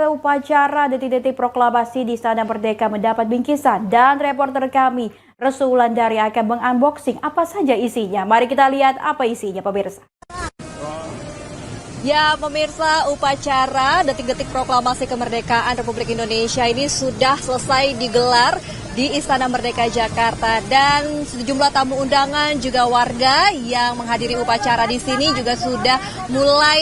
inilah upacara detik-detik proklamasi di Istana Merdeka mendapat bingkisan dan reporter kami Restu Wulandari akan mengunboxing apa saja isinya. Mari kita lihat apa isinya, pemirsa. Ya, pemirsa, upacara detik-detik proklamasi kemerdekaan Republik Indonesia ini sudah selesai digelar di Istana Merdeka Jakarta, dan sejumlah tamu undangan juga warga yang menghadiri upacara di sini juga sudah mulai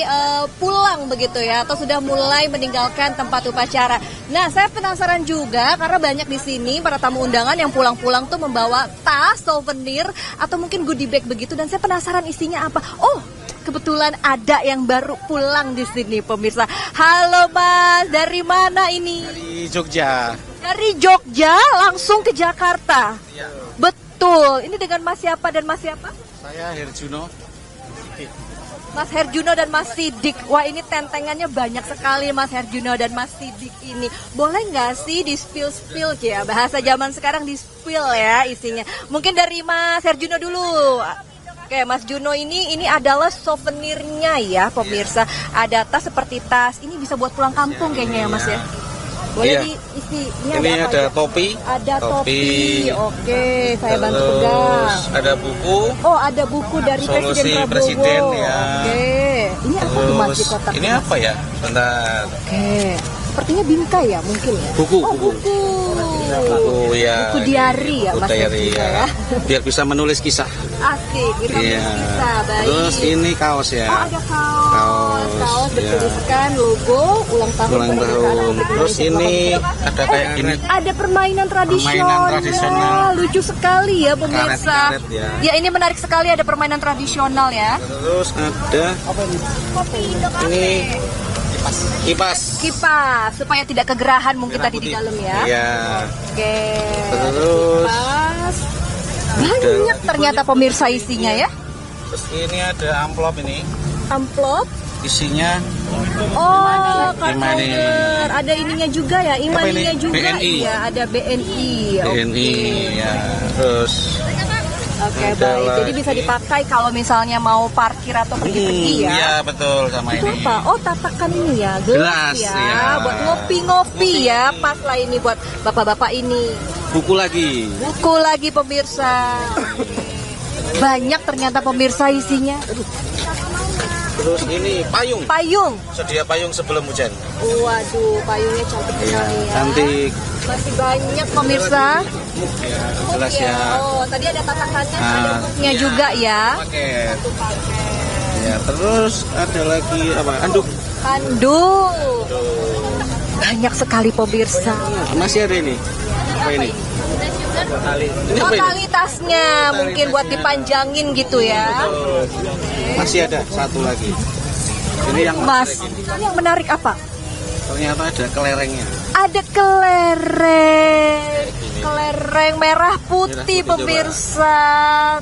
pulang begitu ya, atau sudah mulai meninggalkan tempat upacara. Nah, saya penasaran juga karena banyak di sini para tamu undangan yang pulang-pulang tuh membawa tas, souvenir atau mungkin goodie bag begitu, dan saya penasaran isinya apa. Oh, kebetulan ada yang baru pulang di sini, pemirsa. Halo Mas, dari mana ini? Dari Jogja. Dari Jogja langsung ke Jakarta. Ya. Betul. Ini dengan Mas siapa dan Mas siapa? Saya Herjuno. Mas Herjuno dan Mas Sidik. Wah, ini tentengannya banyak sekali Mas Herjuno dan Mas Sidik ini. Boleh nggak sih di spill ya? Bahasa zaman sekarang di spill ya isinya. Mungkin dari Mas Herjuno dulu. Oke, Mas Juno ini adalah souvenirnya ya, pemirsa. Ada tas seperti tas. Ini bisa buat pulang kampung kayaknya ya, Mas ya. Boleh diisi. Ini ada topi. Ada topi. Oke, saya bantu pegang. Ada buku. Oh, ada buku dari Solusi Presiden Prabowo. Presiden, ya. Oke. Ini apa tuh Mas di kotak? Ini apa ya? Bentar. Oke. Sepertinya bingkai ya mungkin ya. Buku. Buku Ya. Buku diary ya, buku Mas. diary ya. Biar bisa menulis kisah. Asik. Bisa Iya. bisa. Baik. Terus ini kaos ya. Oh, ada kaos bertuliskan logo ulang tahun kemerdekaan Republik Terus Indonesia. ini ada kayak gini. Ada permainan tradisional. Lucu sekali ya, pemirsa. Karet ya. Ya, ini menarik sekali, ada permainan tradisional ya. Terus ada ini kipas Supaya tidak kegerahan mungkin merah tadi di putih. dalam ya. Iya. Oke. Terus Kipas. Banyak ternyata pemirsa isinya ya. Terus ini ada amplop ini. Amplop. Isinya Oh, card Imani. holder. Ada ininya juga ya, imaninya ini? juga. BNI. Iya, ada BNI. BNI ya. Terus Oke, ada baik. Jadi bisa lagi. dipakai kalau misalnya mau parkir atau pergi-pergi ya. Iya, betul sama Itu ini. apa? Oh, tatakan ini ya, gelas Gelas, ya. ya. Buat ngopi-ngopi ya. Pas lah ini buat bapak-bapak ini. Buku lagi. Buku lagi pemirsa. Banyak ternyata pemirsa isinya. Terus ini payung. Payung. Sedia payung sebelum hujan. Waduh, payungnya cantik sekali ya. Cantik. Masih banyak pemirsa. Ya, jelas ya. Oh, tadi ada tatakannya, Nah, ada muknya iya. juga ya. Paket. Ya, terus ada lagi apa? Anduk. Handuk. Banyak sekali pemirsa. Masih ada ini. Apa ini? Ini Oh, apa ini? tali tasnya mungkin buat dipanjangin gitu ya. Masih ada satu lagi. Ini yang Mas, menarik ini. ini yang menarik apa? Ternyata ada kelerengnya. Ada kelereng merah putih Merah putih, pemirsa.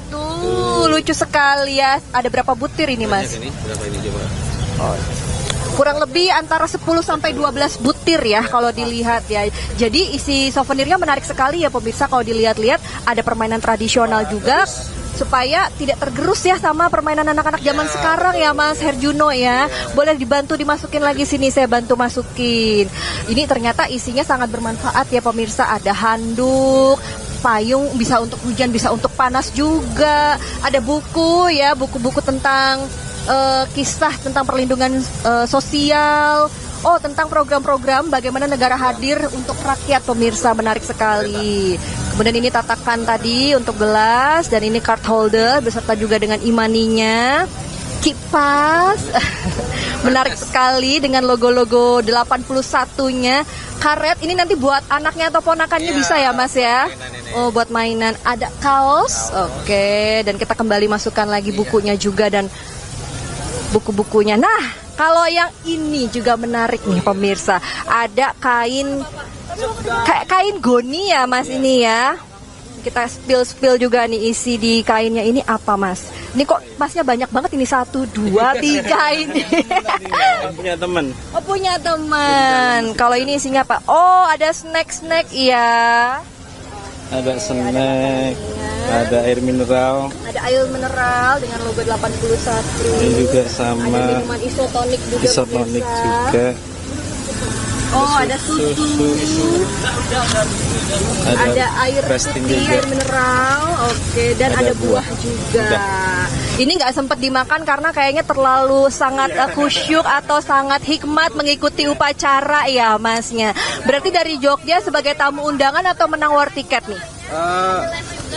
Tuh, lucu sekali ya. Ada berapa butir ini, Mas? Banyak ini, berapa ini coba? Kurang lebih antara 10 sampai 12 butir ya kalau dilihat ya. Jadi isi souvenirnya menarik sekali ya pemirsa, kalau dilihat-lihat ada permainan tradisional juga supaya tidak tergerus ya sama permainan anak-anak zaman sekarang ya Mas Herjuno ya. Boleh dibantu dimasukin lagi sini, saya bantu masukin. Ini ternyata isinya sangat bermanfaat ya pemirsa. Ada handuk, payung, bisa untuk hujan, bisa untuk panas juga. Ada buku ya, buku-buku tentang kisah tentang perlindungan sosial. Oh, tentang program-program bagaimana negara hadir untuk rakyat pemirsa, menarik sekali. Kemudian ini tatakan tadi untuk gelas, dan ini card holder beserta juga dengan imaninya. Kipas. Menarik sekali dengan logo-logo 81-nya. Karet ini nanti buat anaknya atau ponakannya bisa ya Mas ya. Oh, buat mainan. Ada kaos. Oke, dan kita kembali masukkan lagi bukunya juga dan buku-bukunya. Nah, kalau yang ini juga menarik nih pemirsa. Ada kain, kayak kain goni ya Mas ini ya. Kita spill juga nih isi di kainnya. Ini apa Mas? Ini kok Masnya banyak banget ini, 1, 2, 3 ini. Punya teman. Oh, punya teman. Kalau ini isinya apa? Oh, ada snack-snack ya. Ada snack, ada air mineral. Ada air mineral dengan logo 81. Ini juga sama Ada minuman isotonik juga. isotonik pemirsa. juga. Oh, ada susu. Ada air Prestin putih, juga. air mineral, oke, dan ada buah juga. Ini nggak sempat dimakan karena kayaknya terlalu sangat khusyuk atau sangat hikmat mengikuti upacara ya masnya. Berarti dari Jogja sebagai tamu undangan atau menang war tiket nih?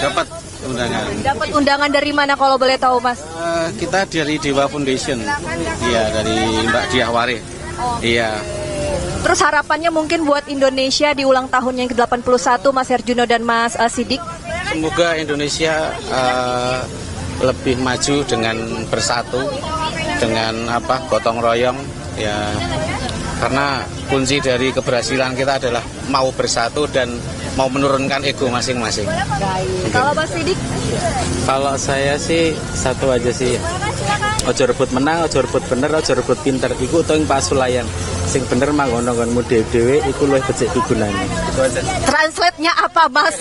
Dapat undangan. Dapat undangan dari mana kalau boleh tahu mas? Kita dari Dewa Foundation. Iya, dari Mbak Diah Wareh. Iya. Terus harapannya mungkin buat Indonesia di ulang tahun yang ke-81 Mas Herjuno dan Mas Sidik? Semoga Indonesia lebih maju dengan bersatu, dengan gotong royong ya. Karena kunci dari keberhasilan kita adalah mau bersatu dan mau menurunkan ego masing-masing. Kalau Mas Sidik? Kalau saya sih satu aja sih. Ojo rebut menang, ojo rebut bener, ojo rebut pinter. Iku utawa yang pasulayan. Sing bener mah ngono-ngono dhewe-dhewe iku luwih becik pigunane. Itu aja. Translate-nya apa Mas?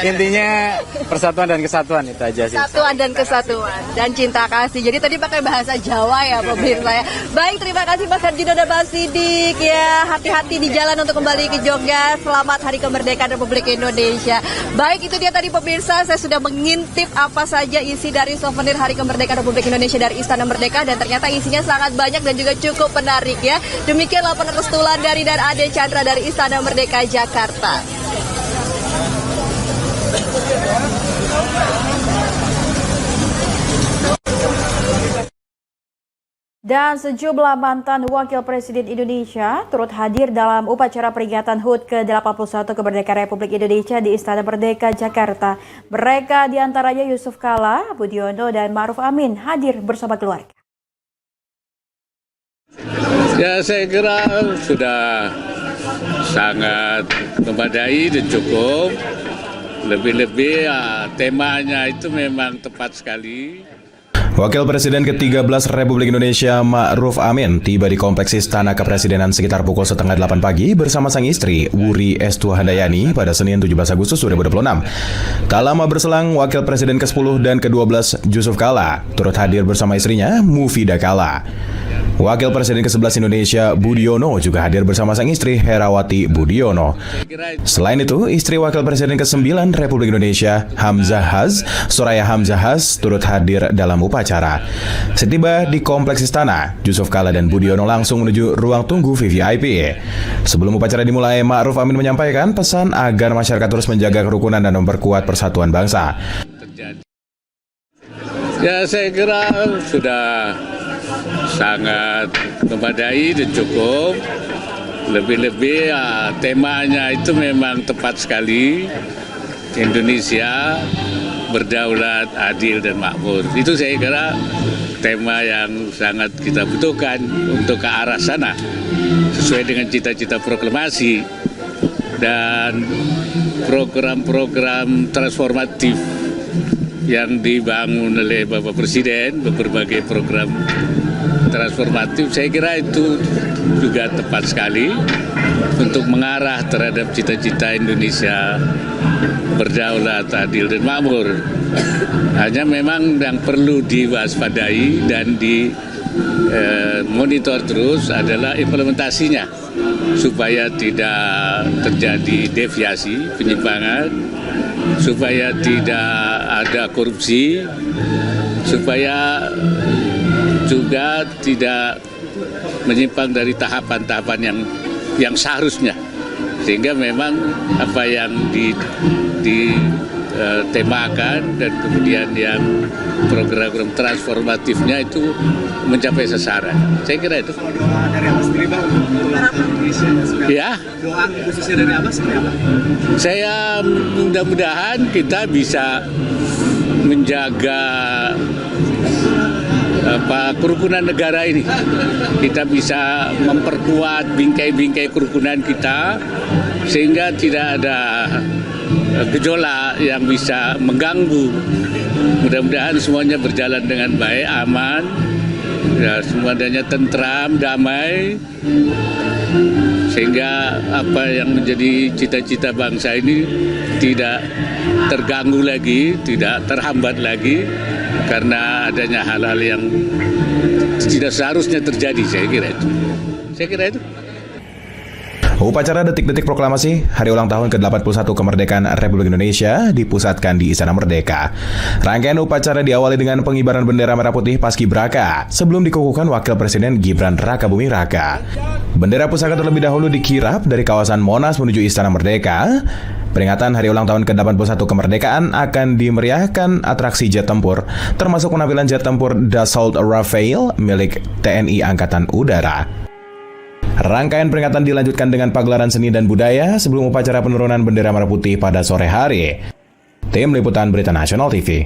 Intinya persatuan dan kesatuan itu aja sih. Persatuan dan kesatuan dan cinta kasih. Jadi tadi pakai bahasa Jawa ya pemirsa ya. Baik, terima kasih Mas Herjuno dan Mas Sidik ya. Hati-hati di jalan untuk kembali ke Jogja. Selamat Hari Kemerdekaan Republik Indonesia. Baik, itu dia tadi pemirsa. Saya sudah mengintip apa saja isi dari souvenir Hari Kemerdekaan Republik Indonesia dari Istana Merdeka dan ternyata isinya sangat banyak dan juga cukup menarik ya. Demikian laporan Restulan dari dan Ade Chandra dari Istana Merdeka Jakarta. Dan sejumlah mantan Wakil Presiden Indonesia turut hadir dalam upacara peringatan HUT ke-81 Kemerdekaan Republik Indonesia di Istana Merdeka, Jakarta. Mereka diantaranya Yusuf Kala, Budiono, dan Ma'ruf Amin hadir bersama keluarga. Ya, saya kira sudah sangat memadai dan cukup. Lebih-lebih ya, temanya itu memang tepat sekali. Wakil Presiden ke-13 Republik Indonesia Ma'ruf Amin tiba di Kompleks Istana Kepresidenan sekitar pukul 7:30 pagi bersama sang istri Wuri Estuhandayani pada Senin 17 Agustus 2026. Tak lama berselang, Wakil Presiden ke-10 dan ke-12 Yusuf Kala turut hadir bersama istrinya Mufidah Kala. Wakil Presiden ke-11 Indonesia Budiono juga hadir bersama sang istri Herawati Budiono. Selain itu, istri Wakil Presiden ke-9 Republik Indonesia Soraya Hamzahas turut hadir dalam upacara. Setiba di Kompleks Istana, Yusuf Kala dan Budiono langsung menuju ruang tunggu VVIP. Sebelum upacara dimulai, Ma'ruf Amin menyampaikan pesan agar masyarakat terus menjaga kerukunan dan memperkuat persatuan bangsa. Ya, saya kira sudah sangat memadai dan cukup. Lebih-lebih ya, temanya itu memang tepat sekali. Indonesia berdaulat, adil dan makmur. Itu saya kira tema yang sangat kita butuhkan untuk ke arah sana. Sesuai dengan cita-cita proklamasi dan program-program transformatif yang dibangun oleh Bapak Presiden, berbagai program transformatif, saya kira itu juga tepat sekali untuk mengarah terhadap cita-cita Indonesia berdaulat, adil dan makmur. Hanya memang yang perlu diwaspadai dan dimonitor terus adalah implementasinya supaya tidak terjadi deviasi, penyimpangan, supaya tidak ada korupsi, supaya juga tidak menyimpang dari tahapan-tahapan yang seharusnya, sehingga memang apa yang ditemakan dan kemudian yang program-program transformatifnya itu mencapai sasaran. Saya kira itu. Doa dari Abah sendiri Bang untuk Indonesia. Ya. Doa khususnya dari Abah seperti apa? Saya mudah-mudahan kita bisa menjaga kerukunan negara ini. Kita bisa memperkuat bingkai-bingkai kerukunan kita sehingga tidak ada gejolak yang bisa mengganggu. Mudah-mudahan semuanya berjalan dengan baik, aman, ya, semuanya tentram, damai, sehingga apa yang menjadi cita-cita bangsa ini tidak terganggu lagi, tidak terhambat lagi karena adanya hal-hal yang tidak seharusnya terjadi. Saya kira itu. Upacara detik-detik proklamasi Hari Ulang Tahun ke-81 Kemerdekaan Republik Indonesia dipusatkan di Istana Merdeka. Rangkaian upacara diawali dengan pengibaran bendera merah putih Paskibraka sebelum dikukuhkan Wakil Presiden Gibran Rakabuming Raka. Bendera pusaka terlebih dahulu dikirap dari kawasan Monas menuju Istana Merdeka. Peringatan Hari Ulang Tahun ke-81 Kemerdekaan akan dimeriahkan atraksi jet tempur, termasuk penampilan jet tempur Dassault Rafale milik TNI Angkatan Udara. Rangkaian peringatan dilanjutkan dengan pagelaran seni dan budaya sebelum upacara penurunan bendera merah putih pada sore hari. Tim Liputan Berita Nasional TV.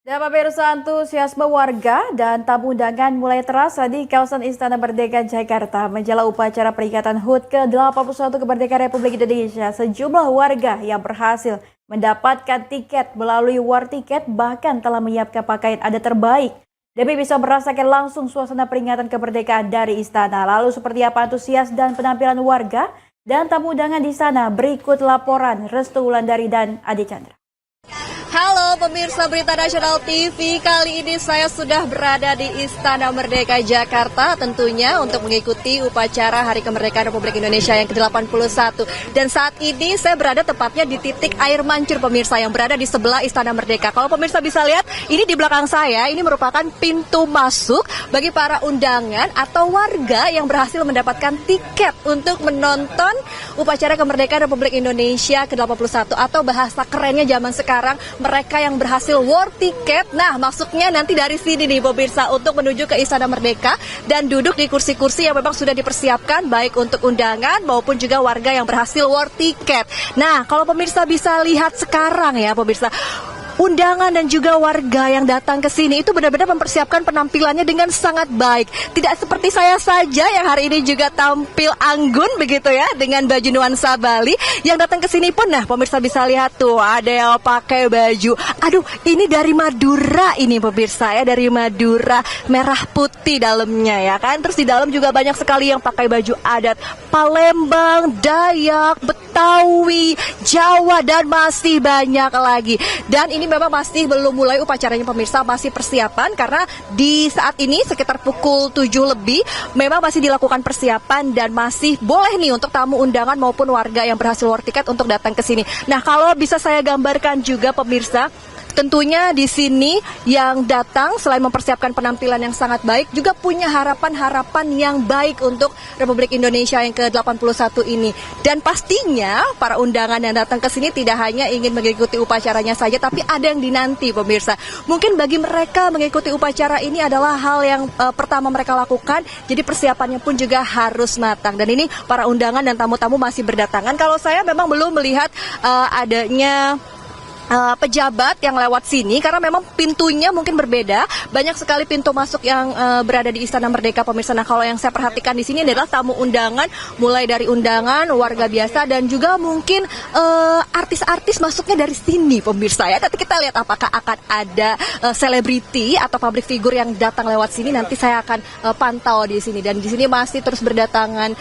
Dan pemirsa, antusiasme warga dan tamu undangan mulai terasa di kawasan Istana Merdeka Jakarta menjelang upacara peringatan HUT ke-81 Kemerdekaan Republik Indonesia. Sejumlah warga yang berhasil mendapatkan tiket melalui war tiket bahkan telah menyiapkan pakaian adat terbaik demi bisa merasakan langsung suasana peringatan kemerdekaan dari istana. Lalu seperti apa antusias dan penampilan warga dan tamu undangan di sana? Berikut laporan Restu Wulandari dan Ade Chandra. Halo pemirsa Berita Nasional TV, kali ini saya sudah berada di Istana Merdeka Jakarta tentunya untuk mengikuti upacara Hari Kemerdekaan Republik Indonesia yang ke-81. Dan saat ini saya berada tepatnya di titik air mancur pemirsa yang berada di sebelah Istana Merdeka. Kalau pemirsa bisa lihat, ini di belakang saya, ini merupakan pintu masuk bagi para undangan atau warga yang berhasil mendapatkan tiket untuk menonton upacara Kemerdekaan Republik Indonesia ke-81 atau bahasa kerennya zaman sekarang, mereka yang berhasil war tiket. Nah, masuknya nanti dari sini nih pemirsa untuk menuju ke Istana Merdeka dan duduk di kursi-kursi yang memang sudah dipersiapkan baik untuk undangan maupun juga warga yang berhasil war tiket. Nah, kalau pemirsa bisa lihat sekarang ya pemirsa, undangan dan juga warga yang datang ke sini itu benar-benar mempersiapkan penampilannya dengan sangat baik. Tidak seperti saya saja yang hari ini juga tampil anggun begitu ya dengan baju nuansa Bali. Yang datang ke sini pun, nah pemirsa bisa lihat tuh ada yang pakai baju. Aduh, ini dari Madura ini pemirsa ya, dari Madura, merah putih dalamnya ya kan. Terus di dalam juga banyak sekali yang pakai baju adat Palembang, Dayak, Betawi, Jawa dan masih banyak lagi. Dan ini memang masih belum mulai upacaranya pemirsa, masih persiapan karena di saat ini sekitar pukul 7 lebih memang masih dilakukan persiapan dan masih boleh nih untuk tamu undangan maupun warga yang berhasil war tiket untuk datang ke sini. Nah, kalau bisa saya gambarkan juga pemirsa, tentunya di sini yang datang selain mempersiapkan penampilan yang sangat baik juga punya harapan-harapan yang baik untuk Republik Indonesia yang ke-81 ini. Dan pastinya para undangan yang datang ke sini tidak hanya ingin mengikuti upacaranya saja, tapi ada yang dinanti pemirsa. Mungkin bagi mereka mengikuti upacara ini adalah hal yang pertama mereka lakukan, jadi persiapannya pun juga harus matang. Dan ini para undangan dan tamu-tamu masih berdatangan. Kalau saya memang belum melihat adanya pejabat yang lewat sini karena memang pintunya mungkin berbeda. Banyak sekali pintu masuk yang berada di Istana Merdeka pemirsa. Nah, kalau yang saya perhatikan di sini adalah tamu undangan, mulai dari undangan, warga biasa dan juga mungkin artis-artis masuknya dari sini pemirsa ya. Nanti kita lihat apakah akan ada selebriti atau public figure yang datang lewat sini. Nanti saya akan pantau di sini. Dan di sini masih terus berdatangan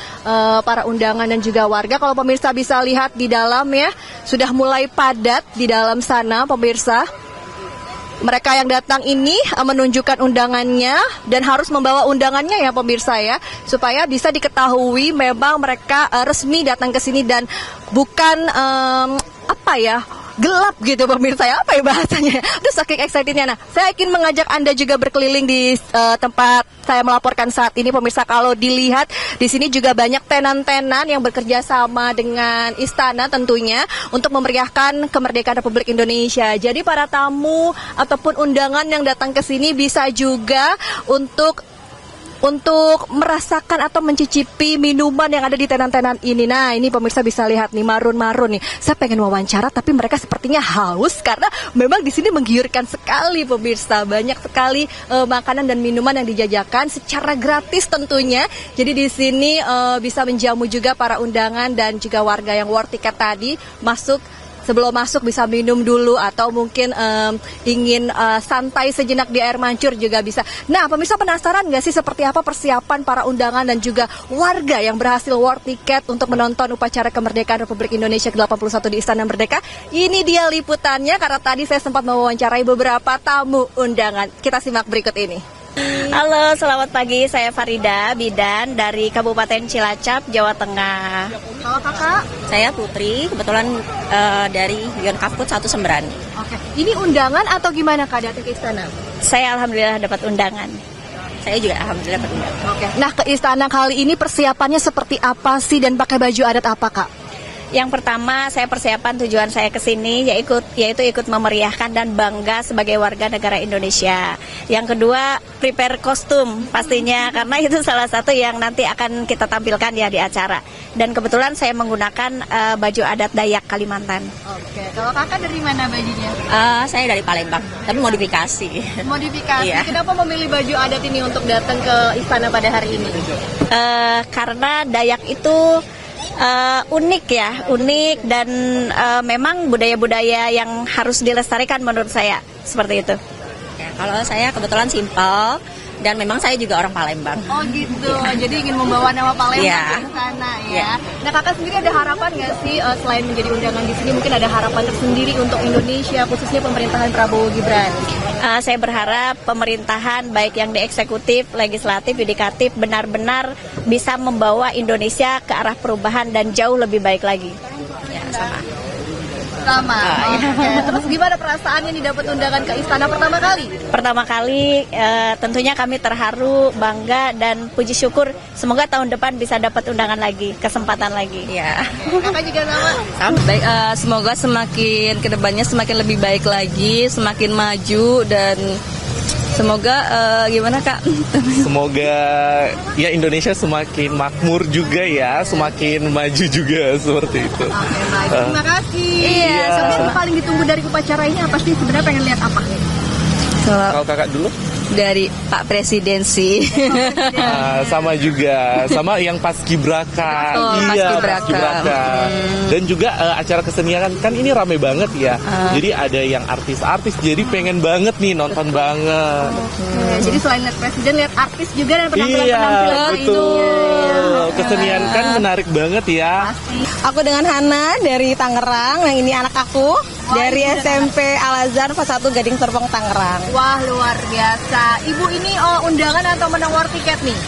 para undangan dan juga warga. Kalau pemirsa bisa lihat di dalam ya, sudah mulai padat di dalam sana pemirsa. Mereka yang datang ini menunjukkan undangannya dan harus membawa undangannya ya pemirsa ya, supaya bisa diketahui memang mereka resmi datang ke sini dan bukan gelap gitu pemirsa ya, apa ya bahasanya. Terus saking excitednya. Nah, saya ingin mengajak Anda juga berkeliling di tempat saya melaporkan saat ini pemirsa. Kalau dilihat di sini juga banyak tenan-tenan yang bekerja sama dengan istana tentunya untuk memeriahkan kemerdekaan Republik Indonesia. Jadi para tamu ataupun undangan yang datang ke sini bisa juga untuk merasakan atau mencicipi minuman yang ada di tenan-tenan ini. Nah, ini pemirsa bisa lihat nih, marun-marun nih. Saya pengen wawancara tapi mereka sepertinya haus karena memang di sini menggiurkan sekali pemirsa. Banyak sekali makanan dan minuman yang dijajakan secara gratis tentunya. Jadi di sini bisa menjamu juga para undangan dan juga warga yang war tiket tadi masuk. Sebelum masuk bisa minum dulu atau mungkin ingin santai sejenak di air mancur juga bisa. Nah, pemirsa penasaran nggak sih seperti apa persiapan para undangan dan juga warga yang berhasil war tiket untuk menonton upacara kemerdekaan Republik Indonesia ke-81 di Istana Merdeka? Ini dia liputannya karena tadi saya sempat mewawancarai beberapa tamu undangan. Kita simak berikut ini. Halo, selamat pagi. Saya Farida Bidan dari Kabupaten Cilacap, Jawa Tengah. Kalau kakak? Saya Putri, kebetulan dari Yon Kaput 1 Semberan. Oke. Ini undangan atau gimana Kak datang ke istana? Saya alhamdulillah dapat undangan. Saya juga alhamdulillah dapat undangan. Oke. Nah, ke istana kali ini persiapannya seperti apa sih dan pakai baju adat apa Kak? Yang pertama, saya persiapan tujuan saya ke sini yaitu ikut memeriahkan dan bangga sebagai warga negara Indonesia. Yang kedua, prepare kostum pastinya karena itu salah satu yang nanti akan kita tampilkan ya di acara. Dan kebetulan saya menggunakan baju adat Dayak Kalimantan. Oke. Kalau kakak dari mana bajunya? Saya dari Palembang, tapi modifikasi. Modifikasi. Iya. Kenapa memilih baju adat ini untuk datang ke istana pada hari ini? Karena Dayak itu unik dan memang budaya-budaya yang harus dilestarikan menurut saya seperti itu. Ya, kalau saya kebetulan simpel dan memang saya juga orang Palembang. Oh gitu, jadi ingin membawa nama Palembang Ya. ke sana ya. Nah kakak sendiri ada harapan nggak sih selain menjadi undangan di sini mungkin ada harapan tersendiri untuk Indonesia khususnya pemerintahan Prabowo Gibran? Saya berharap pemerintahan baik yang di eksekutif, legislatif, yudikatif benar-benar bisa membawa Indonesia ke arah perubahan dan jauh lebih baik lagi. Ya, Sama. Oke. Terus gimana perasaannya nih dapat undangan ke istana pertama kali? Pertama kali tentunya kami terharu, bangga dan puji syukur semoga tahun depan bisa dapat undangan lagi, kesempatan lagi. Ya. Kakak juga sama? Baik, semoga semakin kedepannya semakin lebih baik lagi, semakin maju dan semoga gimana Kak? Semoga ya Indonesia semakin makmur juga ya, semakin maju juga seperti itu. Oke, baik. Terima kasih. Iya. Yang paling ditunggu dari upacara ini apa sih? Sebenarnya pengen lihat apa? Kalau kakak dulu? Dari Pak Presiden sih. Sama juga, sama yang paskibraka. Oh, Iya, paskibraka. Dan juga acara kesenian kan ini rame banget ya. Jadi ada yang artis-artis, jadi pengen banget nih nonton banget. Jadi selain lihat presiden, lihat artis juga dan Iya, penampilan-penampilan betul. Kesenian kan menarik banget ya. Aku dengan Hana dari Tangerang, yang ini anak aku dari SMP Al Azhar Fas 1 Gading Serpong Tangerang. Wah, luar biasa. Ibu ini undangan atau menang war tiket nih?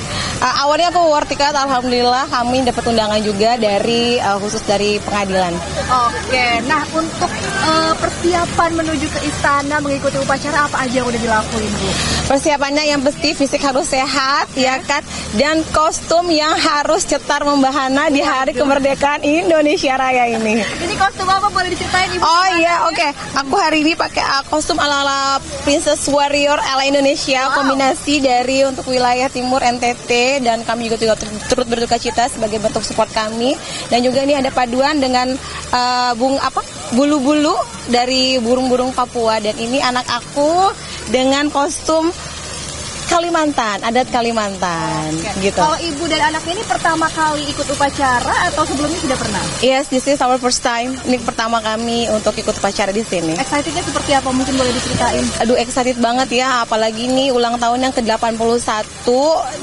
Awalnya aku war tiket, alhamdulillah kami dapat undangan juga dari khusus dari pengadilan. Oke, nah untuk persiapan menuju ke istana mengikuti upacara apa aja yang udah dilakuin Bu? Persiapannya yang pasti fisik harus sehat ya kan, dan kostum yang harus cetar membahana di hari kemerdekaan Indonesia Raya ini. Ini kostum apa boleh diceritain Ibu? Oh iya, oke. Aku hari ini pakai kostum ala-ala Princess Warrior ala Indonesia, kombinasi dari untuk wilayah timur NTT, dan kami juga turut berduka cita sebagai bentuk support kami. Dan juga ini ada paduan dengan bulu-bulu dari burung-burung Papua, dan ini anak aku dengan kostum Kalimantan, adat Kalimantan, gitu. Kalau ibu dan anaknya ini pertama kali ikut upacara atau sebelumnya sudah pernah? Yes, this is our first time. Ini pertama kami untuk ikut upacara di sini. Excitednya seperti apa? Mungkin boleh diceritain. Aduh, excited banget ya, apalagi ini ulang tahun yang ke-81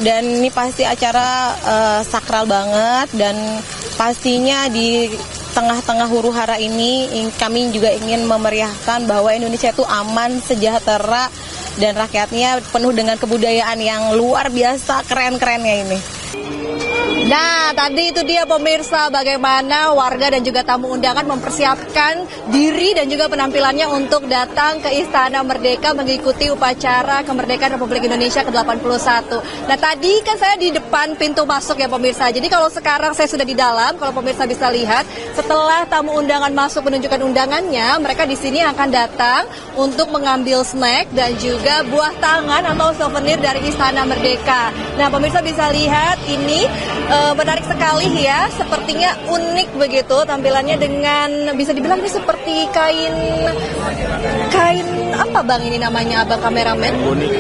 dan ini pasti acara sakral banget, dan pastinya di tengah-tengah huru-hara ini kami juga ingin memeriahkan bahwa Indonesia itu aman, sejahtera, dan rakyatnya penuh dengan kebudayaan yang luar biasa keren-kerennya ini. Nah, tadi itu dia pemirsa bagaimana warga dan juga tamu undangan mempersiapkan diri dan juga penampilannya untuk datang ke Istana Merdeka mengikuti upacara kemerdekaan Republik Indonesia ke-81. Nah, tadi kan saya di depan pintu masuk ya pemirsa. Jadi kalau sekarang saya sudah di dalam, kalau pemirsa bisa lihat, setelah tamu undangan masuk menunjukkan undangannya, mereka di sini akan datang untuk mengambil snack dan juga buah tangan atau souvenir dari Istana Merdeka. Nah, pemirsa bisa lihat ini menarik sekali ya, sepertinya unik begitu tampilannya, dengan bisa dibilang ini seperti kain apa bang ini namanya abang kameramen?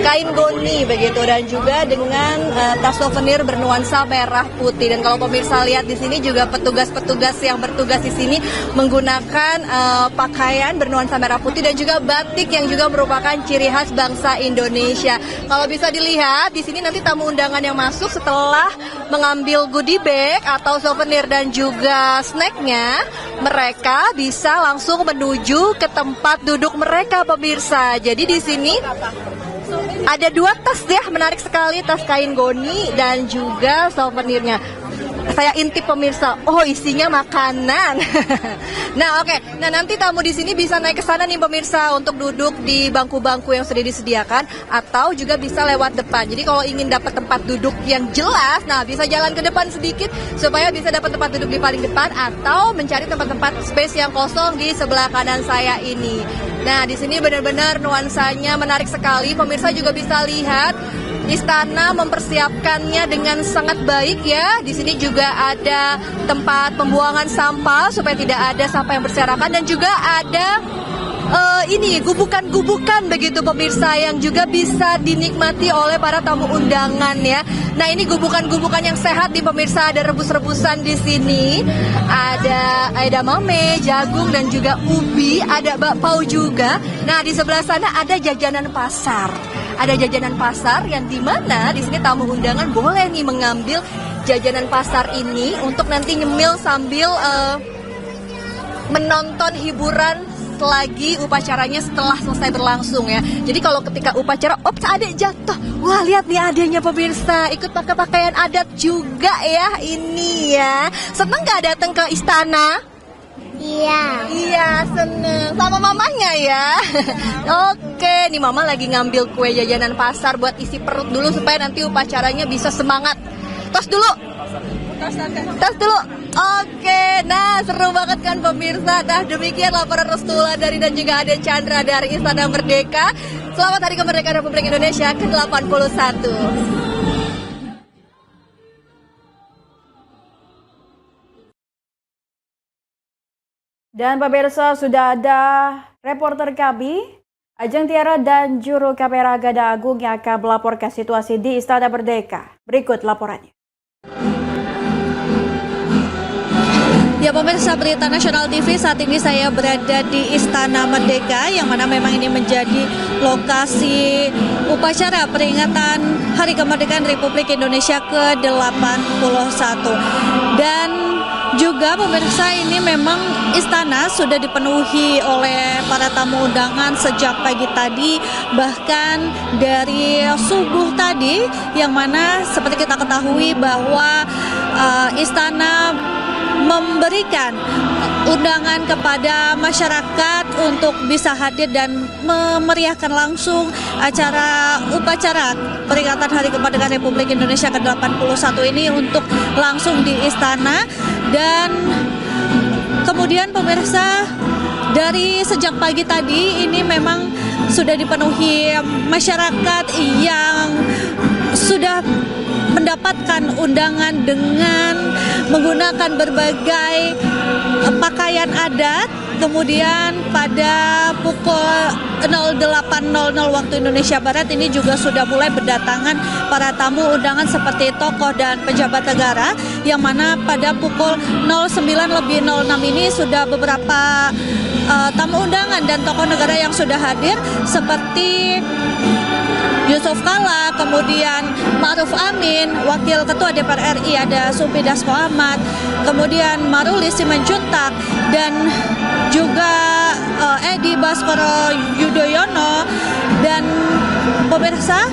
Kain goni begitu, dan juga dengan tas souvenir bernuansa merah putih. Dan kalau pemirsa lihat di sini juga petugas-petugas yang bertugas di sini menggunakan pakaian bernuansa merah putih dan juga batik yang juga merupakan ciri khas bangsa Indonesia. Kalau bisa dilihat di sini nanti tamu undangan yang masuk setelah mengambil goodie bag atau souvenir dan juga snacknya, mereka bisa langsung menuju ke tempat duduk mereka pemirsa. Jadi di sini Ada 2 tas ya, menarik sekali, tas kain goni dan juga souvenirnya. Saya intip pemirsa, oh isinya makanan. Nah oke, nah nanti tamu di sini bisa naik ke sana nih pemirsa untuk duduk di bangku-bangku yang sudah disediakan atau juga bisa lewat depan. Jadi kalau ingin dapat tempat duduk yang jelas, nah bisa jalan ke depan sedikit supaya bisa dapat tempat duduk di paling depan atau mencari tempat-tempat space yang kosong di sebelah kanan saya ini. Nah di sini benar-benar nuansanya menarik sekali. Pemirsa juga bisa lihat istana mempersiapkannya dengan sangat baik ya. Di sini juga ada tempat pembuangan sampah supaya tidak ada sampah yang berserakan dan juga ada ini gubukan-gubukan begitu pemirsa yang juga bisa dinikmati oleh para tamu undangan ya. Nah ini gubukan-gubukan yang sehat di pemirsa, ada rebus-rebusan di sini, ada edamame, jagung dan juga ubi, ada bakpao juga. Nah di sebelah sana ada jajanan pasar. Ada jajanan pasar yang dimana di sini tamu undangan boleh nih mengambil jajanan pasar ini untuk nanti nyemil sambil menonton hiburan lagi upacaranya setelah selesai berlangsung ya. Jadi kalau ketika upacara, ops ada jatuh. Wah lihat nih adanya pemirsa, ikut pakai pakaian adat juga ya ini ya. Seneng gak datang ke istana? Iya seneng sama mamanya ya. Oke, nih mama lagi ngambil kue jajanan pasar buat isi perut dulu supaya nanti upacaranya bisa semangat. Tos dulu. Tas dulu. Oke, nah seru banget kan pemirsa. Nah demikian laporan Rostula dari dan juga Aden Chandra dari Istana Merdeka. Selamat Hari Kemerdekaan Republik Indonesia ke-81. Dan pemirsa sudah ada reporter kami, Ajeng Tiara dan juru kamera Gada Agung yang akan melaporkan situasi di Istana Merdeka. Berikut laporannya. Ya pemirsa Berita Nasional TV, saat ini saya berada di Istana Merdeka yang mana memang ini menjadi lokasi upacara peringatan Hari Kemerdekaan Republik Indonesia ke-81. Dan juga pemirsa ini memang istana sudah dipenuhi oleh para tamu undangan sejak pagi tadi, bahkan dari subuh tadi, yang mana seperti kita ketahui bahwa istana memberikan undangan kepada masyarakat untuk bisa hadir dan memeriahkan langsung upacara peringatan Hari Kemerdekaan Republik Indonesia ke-81 ini untuk langsung di istana. Dan kemudian pemirsa, dari sejak pagi tadi ini memang sudah dipenuhi masyarakat yang sudah mendapatkan undangan dengan menggunakan berbagai pakaian adat. Kemudian pada pukul 08.00 waktu Indonesia Barat ini juga sudah mulai berdatangan para tamu undangan seperti tokoh dan pejabat negara, yang mana pada pukul 09.06 ini sudah beberapa tamu undangan dan tokoh negara yang sudah hadir seperti Yusuf Kala, kemudian Ma'ruf Amin, Wakil Ketua DPR RI ada Supri Dasko Ahmad, kemudian Maruli Simanjuntak, dan juga Edi Baskoro Yudhoyono. Dan pemirsa,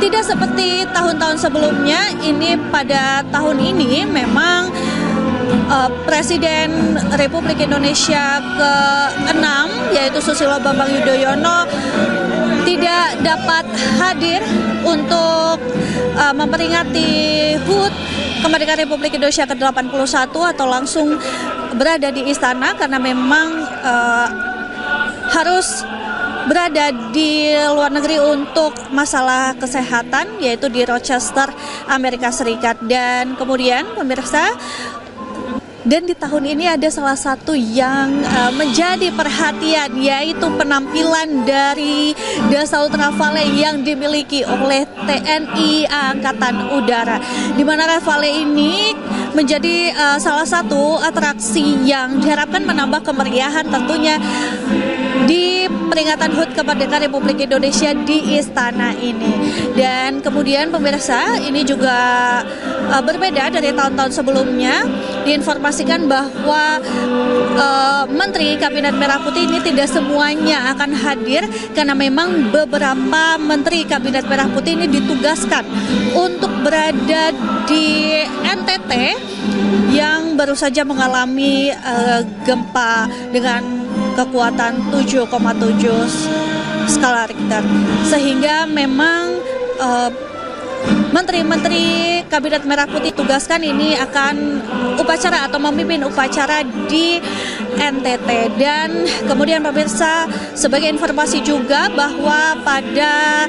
tidak seperti tahun-tahun sebelumnya, ini pada tahun ini memang Presiden Republik Indonesia ke-6 yaitu Susilo Bambang Yudhoyono tidak dapat hadir untuk memperingati HUT Kemerdekaan Republik Indonesia ke-81 atau langsung berada di istana karena memang harus berada di luar negeri untuk masalah kesehatan, yaitu di Rochester, Amerika Serikat. Dan kemudian pemirsa, dan di tahun ini ada salah satu yang menjadi perhatian, yaitu penampilan dari Dassault Rafale yang dimiliki oleh TNI Angkatan Udara, di mana Rafale ini menjadi salah satu atraksi yang diharapkan menambah kemeriahan tentunya di peringatan HUT kemerdekaan Republik Indonesia di istana ini. Dan kemudian pemirsa, ini juga berbeda dari tahun-tahun sebelumnya. Diinformasikan bahwa Menteri Kabinet Merah Putih ini tidak semuanya akan hadir karena memang beberapa Menteri Kabinet Merah Putih ini ditugaskan untuk berada di NTT yang baru saja mengalami gempa dengan kekuatan 7,7 skala Richter, sehingga memang Menteri-menteri Kabinet Merah Putih tugaskan ini akan upacara atau memimpin upacara di NTT. Dan kemudian pemirsa, sebagai informasi juga bahwa pada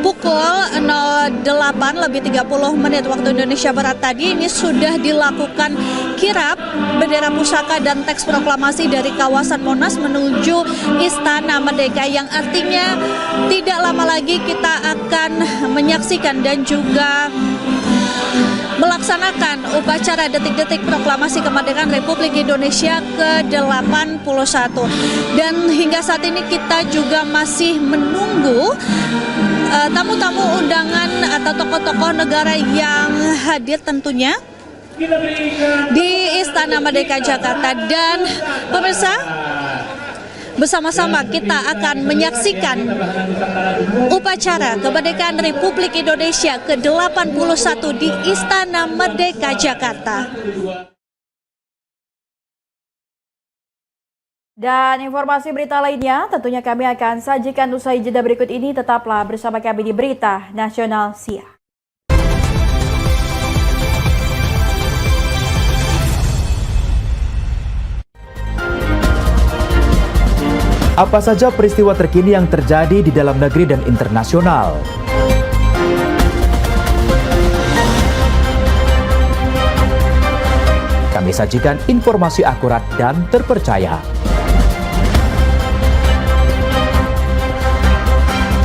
pukul 08:30 waktu Indonesia Barat tadi ini sudah dilakukan kirap bendera pusaka dan teks proklamasi dari kawasan Monas menuju Istana Merdeka, yang artinya tidak lama lagi kita akan menyaksikan dan juga melaksanakan upacara detik-detik proklamasi kemerdekaan Republik Indonesia ke-81. Dan hingga saat ini kita juga masih menunggu tamu-tamu undangan atau tokoh-tokoh negara yang hadir tentunya di Istana Merdeka Jakarta. Dan pemirsa, bersama-sama kita akan menyaksikan upacara kemerdekaan Republik Indonesia ke-81 di Istana Merdeka Jakarta. Dan informasi berita lainnya tentunya kami akan sajikan usai jeda berikut ini. Tetaplah bersama kami di Berita Nasional SIA. Apa saja peristiwa terkini yang terjadi di dalam negeri dan internasional? Kami sajikan informasi akurat dan terpercaya.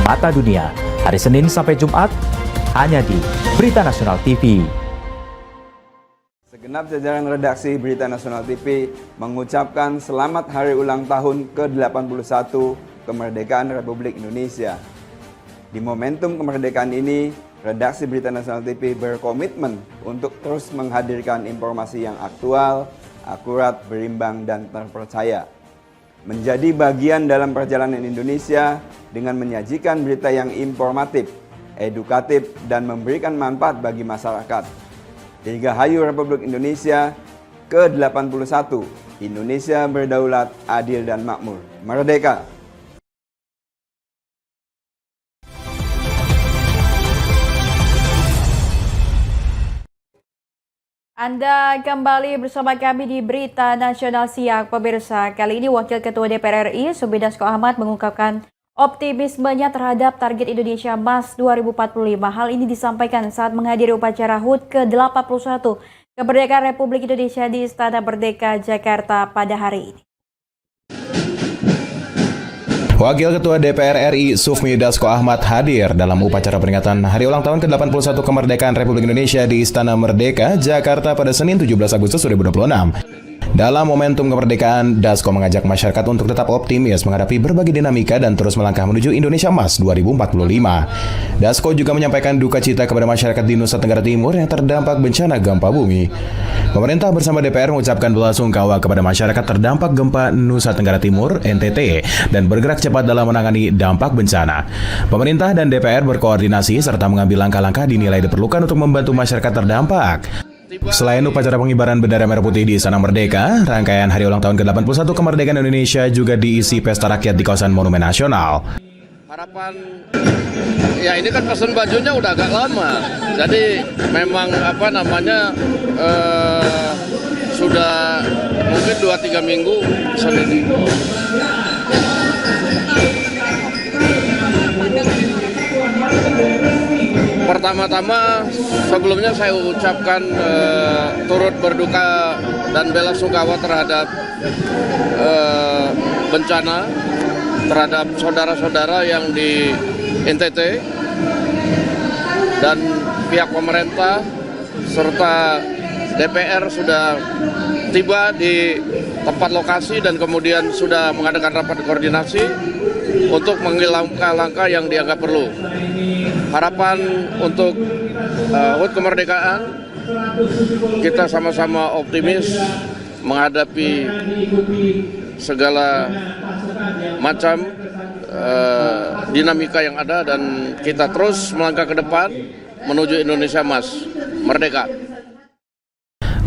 Mata Dunia, hari Senin sampai Jumat, hanya di Berita Nasional TV. Segenap jajaran redaksi Berita Nasional TV mengucapkan selamat hari ulang tahun ke-81 kemerdekaan Republik Indonesia. Di momentum kemerdekaan ini, redaksi Berita Nasional TV berkomitmen untuk terus menghadirkan informasi yang aktual, akurat, berimbang, dan terpercaya. Menjadi bagian dalam perjalanan Indonesia dengan menyajikan berita yang informatif, edukatif, dan memberikan manfaat bagi masyarakat. Dirgahayu Republik Indonesia ke-81, Indonesia berdaulat, adil, dan makmur. Merdeka! Anda kembali bersama kami di Berita Nasional Siang, pemirsa. Kali ini Wakil Ketua DPR RI, Sumi Dasko Ahmad, mengungkapkan optimismenya terhadap target Indonesia Emas 2045. Hal ini disampaikan saat menghadiri upacara HUT ke-81 kemerdekaan Republik Indonesia di Istana Merdeka, Jakarta pada hari ini. Wakil Ketua DPR RI Sufmi Dasko Ahmad hadir dalam upacara peringatan Hari Ulang Tahun ke-81 Kemerdekaan Republik Indonesia di Istana Merdeka, Jakarta pada Senin 17 Agustus 2026. Dalam momentum kemerdekaan, Dasko mengajak masyarakat untuk tetap optimis menghadapi berbagai dinamika dan terus melangkah menuju Indonesia Emas 2045. Dasko juga menyampaikan duka cita kepada masyarakat di Nusa Tenggara Timur yang terdampak bencana gempa bumi. Pemerintah bersama DPR mengucapkan belasungkawa kepada masyarakat terdampak gempa Nusa Tenggara Timur (NTT) dan bergerak cepat dalam menangani dampak bencana. Pemerintah dan DPR berkoordinasi serta mengambil langkah-langkah dinilai diperlukan untuk membantu masyarakat terdampak. Selain upacara pengibaran bendera merah putih di Istana Merdeka, rangkaian Hari Ulang Tahun ke-81 Kemerdekaan Indonesia juga diisi pesta rakyat di kawasan Monumen Nasional. Harapan, ya ini kan pesen bajunya udah agak lama, jadi memang sudah mungkin 2-3 minggu pesan ini. Pertama-tama sebelumnya saya ucapkan turut berduka dan bela sungkawa terhadap bencana terhadap saudara-saudara yang di NTT, dan pihak pemerintah serta DPR sudah tiba di tempat lokasi dan kemudian sudah mengadakan rapat koordinasi untuk mengambil langkah yang dianggap perlu. Harapan untuk HUT kemerdekaan, kita sama-sama optimis menghadapi segala macam dinamika yang ada dan kita terus melangkah ke depan menuju Indonesia Emas, merdeka.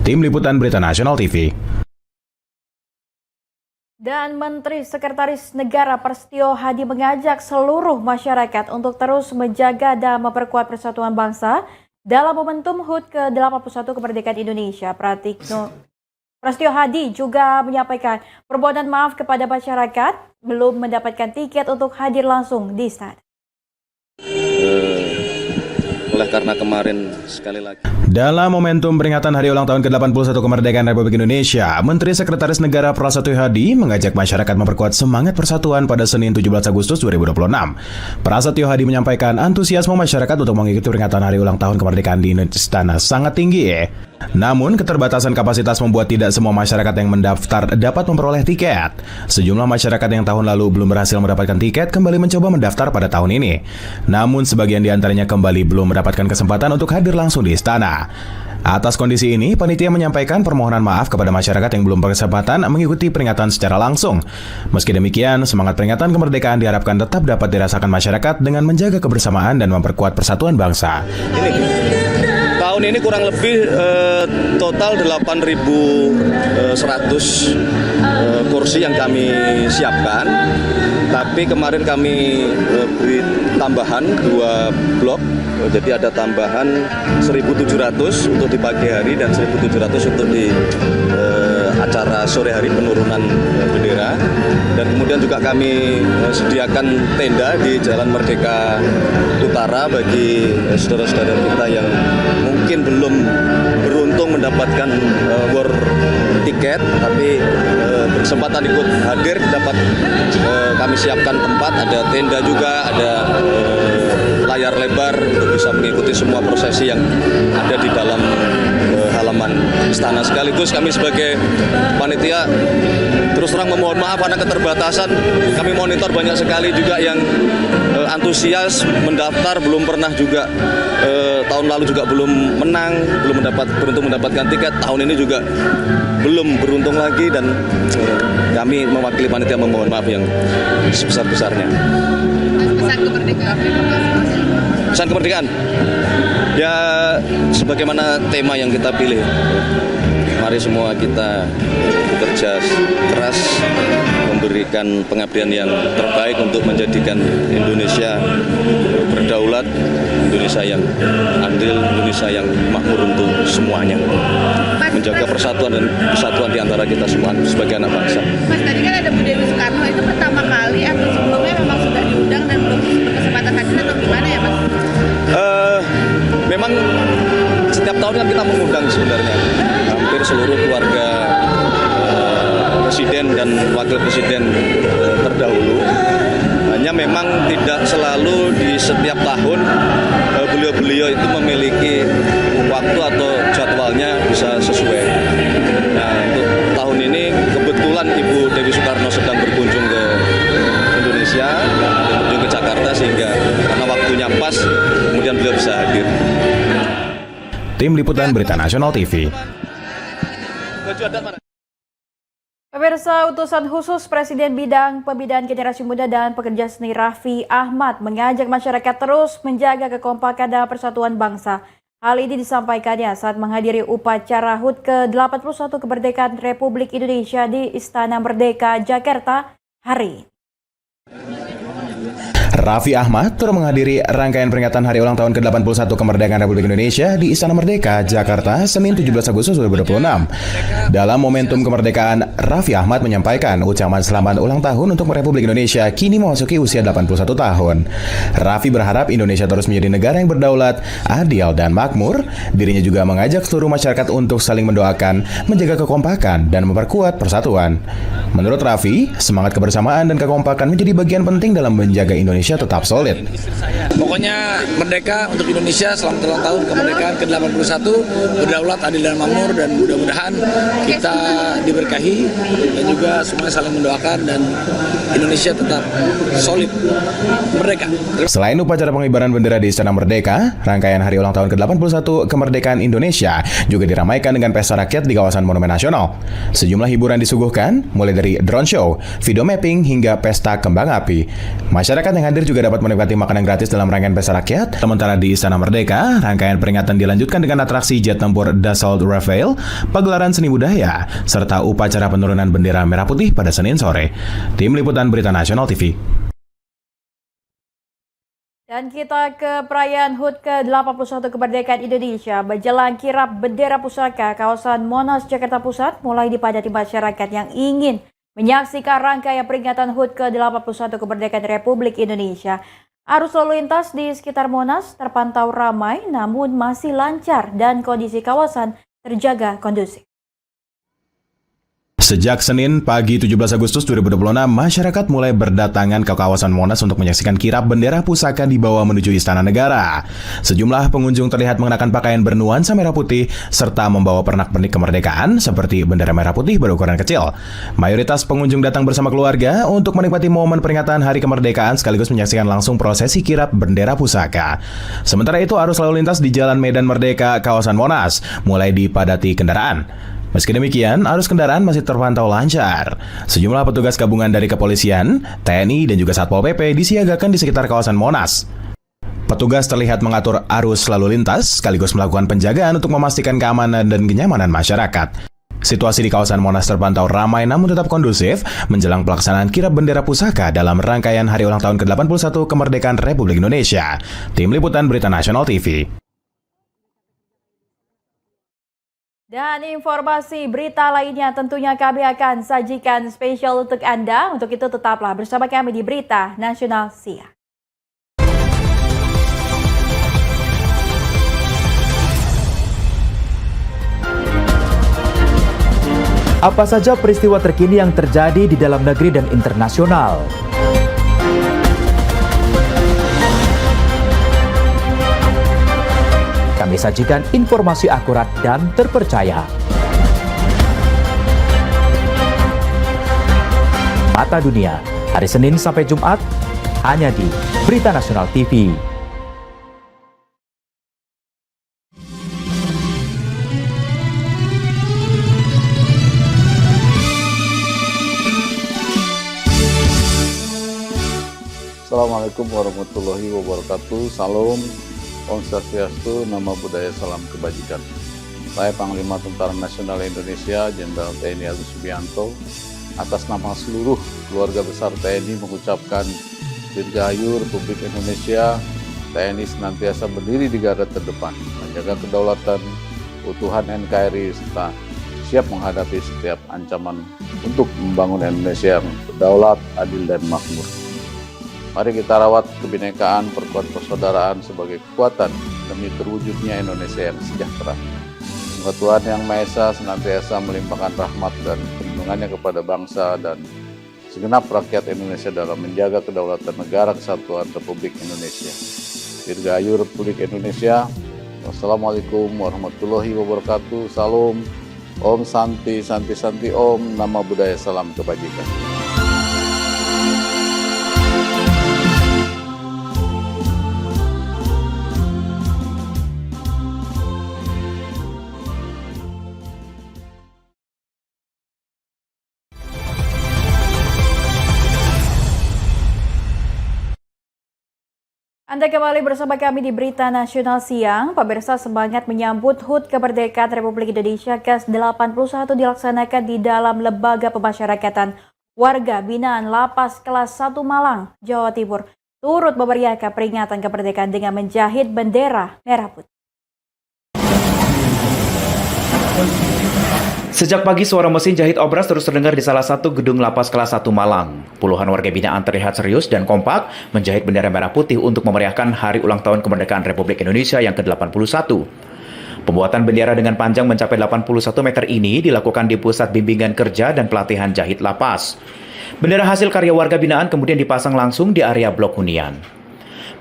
Tim Liputan Berita Nasional TV. Dan Menteri Sekretaris Negara Prasetyo Hadi mengajak seluruh masyarakat untuk terus menjaga dan memperkuat persatuan bangsa dalam momentum HUT ke-81 kemerdekaan Indonesia. Prasetyo Hadi juga menyampaikan permohonan maaf kepada masyarakat belum mendapatkan tiket untuk hadir langsung di istana. Oleh karena kemarin sekali lagi. Dalam momentum peringatan Hari Ulang Tahun ke-81 Kemerdekaan Republik Indonesia, Menteri Sekretaris Negara Prasetyo Hadi mengajak masyarakat memperkuat semangat persatuan pada Senin 17 Agustus 2026. Prasetyo Hadi menyampaikan antusiasme masyarakat untuk mengikuti peringatan Hari Ulang Tahun Kemerdekaan di istana sangat tinggi. Namun, keterbatasan kapasitas membuat tidak semua masyarakat yang mendaftar dapat memperoleh tiket. Sejumlah masyarakat yang tahun lalu belum berhasil mendapatkan tiket kembali mencoba mendaftar pada tahun ini. Namun, sebagian di antaranya kembali belum mendapatkan kesempatan untuk hadir langsung di istana. Atas kondisi ini, panitia menyampaikan permohonan maaf kepada masyarakat yang belum berkesempatan mengikuti peringatan secara langsung. Meski demikian, semangat peringatan kemerdekaan diharapkan tetap dapat dirasakan masyarakat dengan menjaga kebersamaan dan memperkuat persatuan bangsa. Tahun ini kurang lebih total 8.100 kursi yang kami siapkan. Tapi kemarin kami beri tambahan 2 blok. Jadi ada tambahan 1.700 untuk di pagi hari dan 1.700 untuk di acara sore hari penurunan bendera. Dan kemudian juga kami sediakan tenda di Jalan Merdeka Utara bagi saudara-saudara kita yang mungkin belum beruntung mendapatkan war tiket tapi berkesempatan ikut hadir, dapat kami siapkan tempat, ada tenda juga, ada layar lebar untuk bisa mengikuti semua prosesi yang ada di dalam halaman istana. Sekaligus kami sebagai panitia terus terang memohon maaf karena keterbatasan. Kami monitor banyak sekali juga yang antusias mendaftar, belum pernah juga tahun lalu juga belum menang, belum beruntung mendapatkan tiket. Tahun ini juga belum beruntung lagi dan kami mewakili panitia memohon maaf yang sebesar-besarnya. Pesan kemerdekaan ya sebagaimana tema yang kita pilih, mari semua kita bekerja keras, memberikan pengabdian yang terbaik untuk menjadikan Indonesia berdaulat, Indonesia yang adil, Indonesia yang makmur untuk semuanya, menjaga persatuan dan kesatuan di antara kita semua sebagai anak bangsa. Mas, tadi kan ada Bu Dewi Soekarno, itu pertama kali atau sebelumnya memang sudah diundang dan belum berkesempatan hadir atau gimana ya Mas? Memang setiap tahun kan kita mengundang sebenarnya hampir seluruh keluarga presiden dan wakil presiden terdahulu. Hanya memang tidak selalu di setiap tahun beliau-beliau itu memiliki waktu atau jadwalnya bisa sesuai. Nah, untuk tahun ini kebetulan Ibu Dewi Soekarno sedang berkunjung ke Indonesia, berkunjung ke Jakarta, sehingga karena waktunya pas, kemudian beliau bisa hadir. Tim Liputan Berita Nasional TV. Pemirsa, utusan khusus Presiden Bidang Pembinaan Generasi Muda dan Pekerja Seni Raffi Ahmad mengajak masyarakat terus menjaga kekompakan dan persatuan bangsa. Hal ini disampaikannya saat menghadiri upacara HUT ke-81 Kemerdekaan Republik Indonesia di Istana Merdeka, Jakarta hari ini. Raffi Ahmad turut menghadiri rangkaian peringatan Hari Ulang Tahun ke-81 Kemerdekaan Republik Indonesia di Istana Merdeka, Jakarta, Senin 17 Agustus 2026. Dalam momentum kemerdekaan, Raffi Ahmad menyampaikan ucapan selamat ulang tahun untuk Republik Indonesia kini memasuki usia 81 tahun. Raffi berharap Indonesia terus menjadi negara yang berdaulat, adil, dan makmur. Dirinya juga mengajak seluruh masyarakat untuk saling mendoakan, menjaga kekompakan, dan memperkuat persatuan. Menurut Raffi, semangat kebersamaan dan kekompakan menjadi bagian penting dalam menjaga Indonesia Indonesia tetap solid. Pokoknya merdeka untuk Indonesia, selamat ulang tahun kemerdekaan ke-81, berdaulat, adil dan makmur, dan mudah-mudahan kita diberkahi dan juga semua saling mendoakan dan Indonesia tetap solid merdeka. Selain upacara pengibaran bendera di Istana Merdeka, rangkaian hari ulang tahun ke-81 kemerdekaan Indonesia juga diramaikan dengan pesta rakyat di kawasan Monumen Nasional. Sejumlah hiburan disuguhkan, mulai dari drone show, video mapping, hingga pesta kembang api. Masyarakat yang hadir juga dapat menikmati makanan gratis dalam rangkaian pesta rakyat. Sementara di Istana Merdeka, rangkaian peringatan dilanjutkan dengan atraksi jet tempur Dassault Rafale, pagelaran seni budaya, serta upacara penurunan bendera merah putih pada Senin sore. Tim Liputan Berita Nasional TV. Dan kita ke perayaan HUT ke-81 kemerdekaan Indonesia. Menjelang kirap bendera pusaka kawasan Monas, Jakarta Pusat mulai dipadati masyarakat yang ingin menyaksikan rangkaian peringatan HUT ke-81 kemerdekaan Republik Indonesia. Arus lalu lintas di sekitar Monas terpantau ramai namun masih lancar dan kondisi kawasan terjaga kondusif. Sejak Senin pagi 17 Agustus 2026, masyarakat mulai berdatangan ke kawasan Monas untuk menyaksikan kirap bendera pusaka dibawa menuju Istana Negara. Sejumlah pengunjung terlihat mengenakan pakaian bernuansa merah putih serta membawa pernak-pernik kemerdekaan seperti bendera merah putih berukuran kecil. Mayoritas pengunjung datang bersama keluarga untuk menikmati momen peringatan Hari Kemerdekaan sekaligus menyaksikan langsung prosesi kirap bendera pusaka. Sementara itu, arus lalu lintas di Jalan Medan Merdeka, kawasan Monas mulai dipadati kendaraan. Meski demikian, arus kendaraan masih terpantau lancar. Sejumlah petugas gabungan dari kepolisian, TNI, dan juga Satpol PP disiagakan di sekitar kawasan Monas. Petugas terlihat mengatur arus lalu lintas, sekaligus melakukan penjagaan untuk memastikan keamanan dan kenyamanan masyarakat. Situasi di kawasan Monas terpantau ramai namun tetap kondusif menjelang pelaksanaan kirap bendera pusaka dalam rangkaian Hari Ulang Tahun ke-81 Kemerdekaan Republik Indonesia. Tim Liputan Berita Nasional TV. Dan informasi berita lainnya tentunya kami akan sajikan spesial untuk Anda. Untuk itu tetaplah bersama kami di Berita Nasional Siang. Apa saja peristiwa terkini yang terjadi di dalam negeri dan internasional? Kami sajikan informasi akurat dan terpercaya. Mata Dunia, hari Senin sampai Jumat, hanya di Berita Nasional TV. Assalamualaikum warahmatullahi wabarakatuh. Salam. Om Swastiastu, Nama Budaya, Salam Kebajikan. Saya Panglima Tentara Nasional Indonesia, Jenderal TNI Agus Subianto, atas nama seluruh keluarga besar TNI mengucapkan Dirgahayu Republik Indonesia. TNI senantiasa berdiri di garda terdepan, menjaga kedaulatan, utuhan NKRI, serta siap menghadapi setiap ancaman untuk membangun Indonesia yang berdaulat, adil, dan makmur. Mari kita rawat kebinekaan, perkuat persaudaraan sebagai kekuatan demi terwujudnya Indonesia yang sejahtera. Semoga Tuhan Yang Maha Esa senantiasa melimpahkan rahmat dan perlindungannya kepada bangsa dan segenap rakyat Indonesia dalam menjaga kedaulatan negara kesatuan Republik Indonesia. Dirgahayu Republik Indonesia. Wassalamualaikum warahmatullahi wabarakatuh. Salam. Om Santi, Santi, Santi, Om. Nama Budaya, Salam Kebajikan. Anda kembali bersama kami di Berita Nasional Siang. Pemirsa, semangat menyambut HUT Kemerdekaan Republik Indonesia ke-81 dilaksanakan di dalam Lembaga Pemasyarakatan Warga Binaan Lapas Kelas 1 Malang, Jawa Timur, turut memeriahkan peringatan kemerdekaan dengan menjahit bendera merah putih. Sejak pagi, suara mesin jahit obras terus terdengar di salah satu gedung lapas kelas 1 Malang. Puluhan warga binaan terlihat serius dan kompak menjahit bendera merah putih untuk memeriahkan Hari Ulang Tahun Kemerdekaan Republik Indonesia yang ke-81. Pembuatan bendera dengan panjang mencapai 81 meter ini dilakukan di Pusat Bimbingan Kerja dan Pelatihan Jahit Lapas. Bendera hasil karya warga binaan kemudian dipasang langsung di area blok hunian.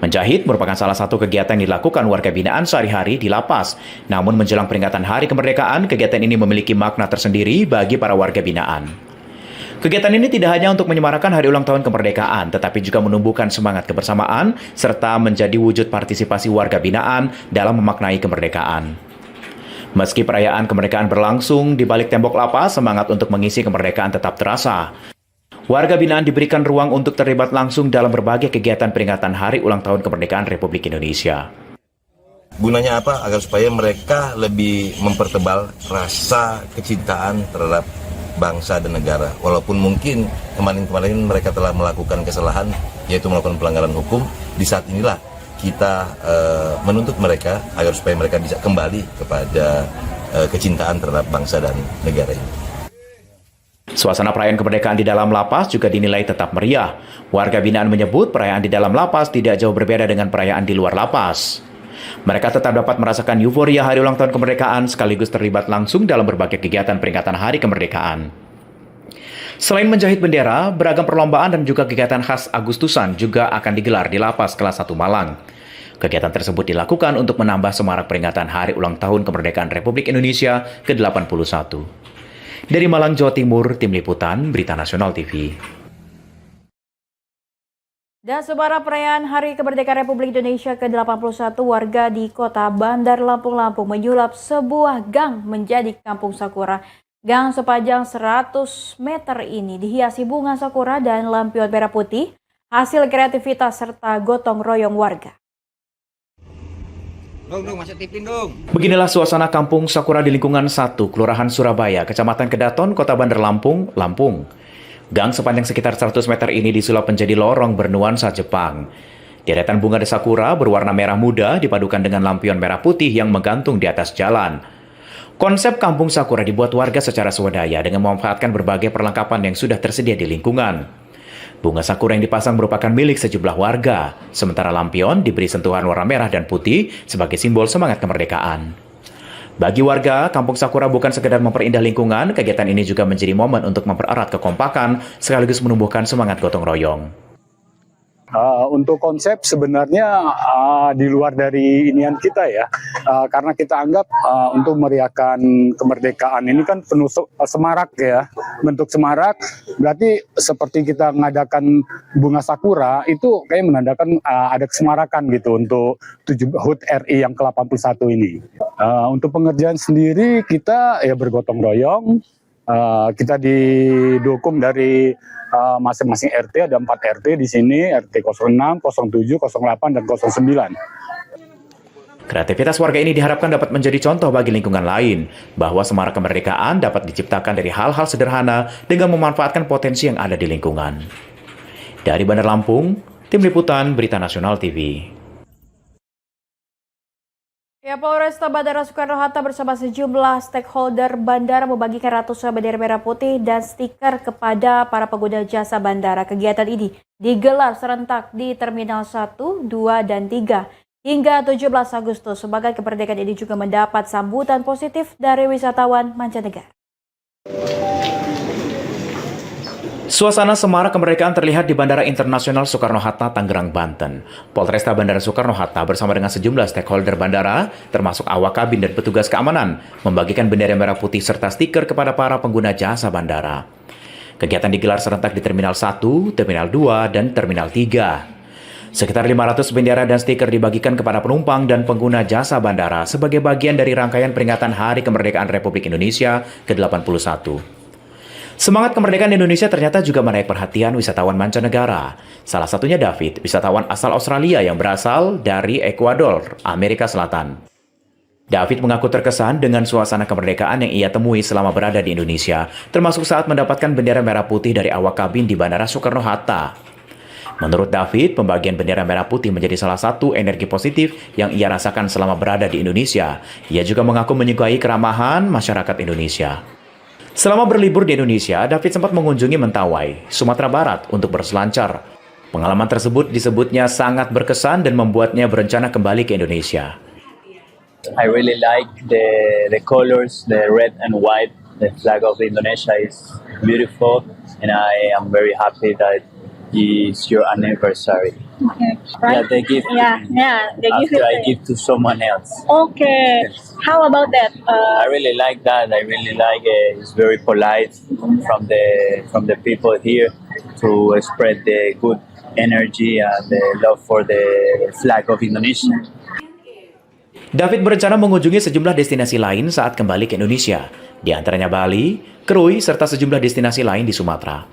Menjahit merupakan salah satu kegiatan yang dilakukan warga binaan sehari-hari di lapas. Namun menjelang peringatan Hari Kemerdekaan, kegiatan ini memiliki makna tersendiri bagi para warga binaan. Kegiatan ini tidak hanya untuk menyemarakan hari ulang tahun kemerdekaan, tetapi juga menumbuhkan semangat kebersamaan, serta menjadi wujud partisipasi warga binaan dalam memaknai kemerdekaan. Meski perayaan kemerdekaan berlangsung di balik tembok lapas, semangat untuk mengisi kemerdekaan tetap terasa. Warga binaan diberikan ruang untuk terlibat langsung dalam berbagai kegiatan peringatan Hari Ulang Tahun Kemerdekaan Republik Indonesia. Gunanya apa? Agar supaya mereka lebih mempertebal rasa kecintaan terhadap bangsa dan negara. Walaupun mungkin kemarin-kemarin mereka telah melakukan kesalahan, yaitu melakukan pelanggaran hukum, di saat inilah kita menuntut mereka agar supaya mereka bisa kembali kepada kecintaan terhadap bangsa dan negara ini. Suasana perayaan kemerdekaan di dalam lapas juga dinilai tetap meriah. Warga binaan menyebut perayaan di dalam lapas tidak jauh berbeda dengan perayaan di luar lapas. Mereka tetap dapat merasakan euforia hari ulang tahun kemerdekaan sekaligus terlibat langsung dalam berbagai kegiatan peringatan Hari Kemerdekaan. Selain menjahit bendera, beragam perlombaan dan juga kegiatan khas Agustusan juga akan digelar di Lapas Kelas 1 Malang. Kegiatan tersebut dilakukan untuk menambah semarak peringatan Hari Ulang Tahun Kemerdekaan Republik Indonesia ke-81. Dari Malang, Jawa Timur, Tim Liputan, Berita Nasional TV. Dan semarak perayaan Hari Kemerdekaan Republik Indonesia ke-81, warga di kota Bandar Lampung menyulap sebuah gang menjadi Kampung Sakura. Gang sepanjang 100 meter ini dihiasi bunga sakura dan lampion merah putih, hasil kreativitas serta gotong royong warga. Beginilah suasana Kampung Sakura di lingkungan 1, Kelurahan Surabaya, Kecamatan Kedaton, Kota Bandar Lampung, Lampung. Gang sepanjang sekitar 100 meter ini disulap menjadi lorong bernuansa Jepang. Deretan bunga sakura berwarna merah muda dipadukan dengan lampion merah putih yang menggantung di atas jalan. Konsep Kampung Sakura dibuat warga secara swadaya dengan memanfaatkan berbagai perlengkapan yang sudah tersedia di lingkungan. Bunga sakura yang dipasang merupakan milik sejumlah warga, sementara lampion diberi sentuhan warna merah dan putih sebagai simbol semangat kemerdekaan. Bagi warga, Kampung Sakura bukan sekedar memperindah lingkungan, kegiatan ini juga menjadi momen untuk mempererat kekompakan sekaligus menumbuhkan semangat gotong royong. Untuk konsep sebenarnya di luar dari inian kita ya, karena kita anggap untuk meriahkan kemerdekaan ini kan penuh semarak ya, bentuk semarak berarti seperti kita mengadakan bunga sakura itu kayak menandakan ada kesemarakan gitu untuk HUT RI yang ke-81 ini. Untuk pengerjaan sendiri kita ya bergotong royong, kita didukung dari masing-masing RT, ada 4 RT di sini, RT 06, 07, 08, dan 09. Kreativitas warga ini diharapkan dapat menjadi contoh bagi lingkungan lain, bahwa semarak kemerdekaan dapat diciptakan dari hal-hal sederhana dengan memanfaatkan potensi yang ada di lingkungan. Dari Bandar Lampung, Tim Liputan Berita Nasional TV. Ya, Polresta Bandara Soekarno-Hatta bersama sejumlah stakeholder bandara membagikan ratusan bendera merah putih dan stiker kepada para pengguna jasa bandara. Kegiatan ini digelar serentak di Terminal 1, 2, dan 3 hingga 17 Agustus. Sebagai kemerdekaan ini juga mendapat sambutan positif dari wisatawan mancanegara. Suasana semarak kemerdekaan terlihat di Bandara Internasional Soekarno-Hatta, Tangerang, Banten. Polresta Bandara Soekarno-Hatta bersama dengan sejumlah stakeholder bandara, termasuk awak kabin dan petugas keamanan, membagikan bendera merah putih serta stiker kepada para pengguna jasa bandara. Kegiatan digelar serentak di Terminal 1, Terminal 2, dan Terminal 3. Sekitar 500 bendera dan stiker dibagikan kepada penumpang dan pengguna jasa bandara sebagai bagian dari rangkaian peringatan Hari Kemerdekaan Republik Indonesia ke-81. Semangat kemerdekaan Indonesia ternyata juga menarik perhatian wisatawan mancanegara. Salah satunya David, wisatawan asal Australia yang berasal dari Ekuador, Amerika Selatan. David mengaku terkesan dengan suasana kemerdekaan yang ia temui selama berada di Indonesia, termasuk saat mendapatkan bendera merah putih dari awak kabin di Bandara Soekarno-Hatta. Menurut David, pembagian bendera merah putih menjadi salah satu energi positif yang ia rasakan selama berada di Indonesia. Ia juga mengaku menyukai keramahan masyarakat Indonesia. Selama berlibur di Indonesia, David sempat mengunjungi Mentawai, Sumatera Barat untuk berselancar. Pengalaman tersebut disebutnya sangat berkesan dan membuatnya berencana kembali ke Indonesia. I really like the colors, the red and white. The flag of Indonesia is beautiful. and I am very happy that it's your anniversary. Okay. Yeah, they give. They give After I it. give to someone else. Okay. How about that? I really like that. I really like it. It's very polite from the people here to spread the good energy and the love for the flag of Indonesia. David berencana mengunjungi sejumlah destinasi lain saat kembali ke Indonesia, di antaranya Bali, Krui, serta sejumlah destinasi lain di Sumatera.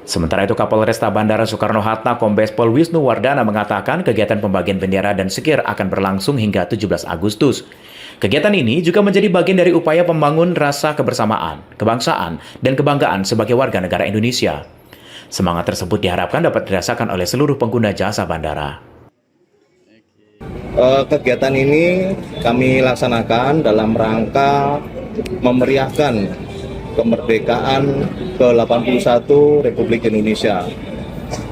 Sementara itu, Kapolresta Bandara Soekarno-Hatta Kombes Pol Wisnu Wardana mengatakan kegiatan pembagian bendera dan sekir akan berlangsung hingga 17 Agustus. Kegiatan ini juga menjadi bagian dari upaya membangun rasa kebersamaan, kebangsaan, dan kebanggaan sebagai warga negara Indonesia. Semangat tersebut diharapkan dapat dirasakan oleh seluruh pengguna jasa bandara. Kegiatan ini kami laksanakan dalam rangka memeriahkan kemerdekaan ke-81 Republik Indonesia.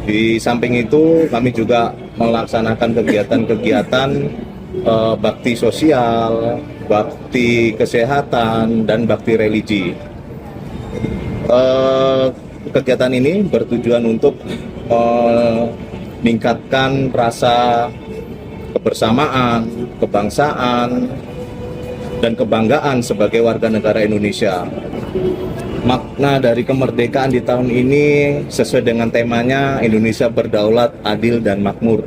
Di samping itu kami juga melaksanakan kegiatan-kegiatan bakti sosial, bakti kesehatan, dan bakti religi. Kegiatan ini bertujuan untuk meningkatkan rasa kebersamaan, kebangsaan, dan kebanggaan sebagai warga negara Indonesia. Makna dari kemerdekaan di tahun ini sesuai dengan temanya Indonesia berdaulat, adil, dan makmur.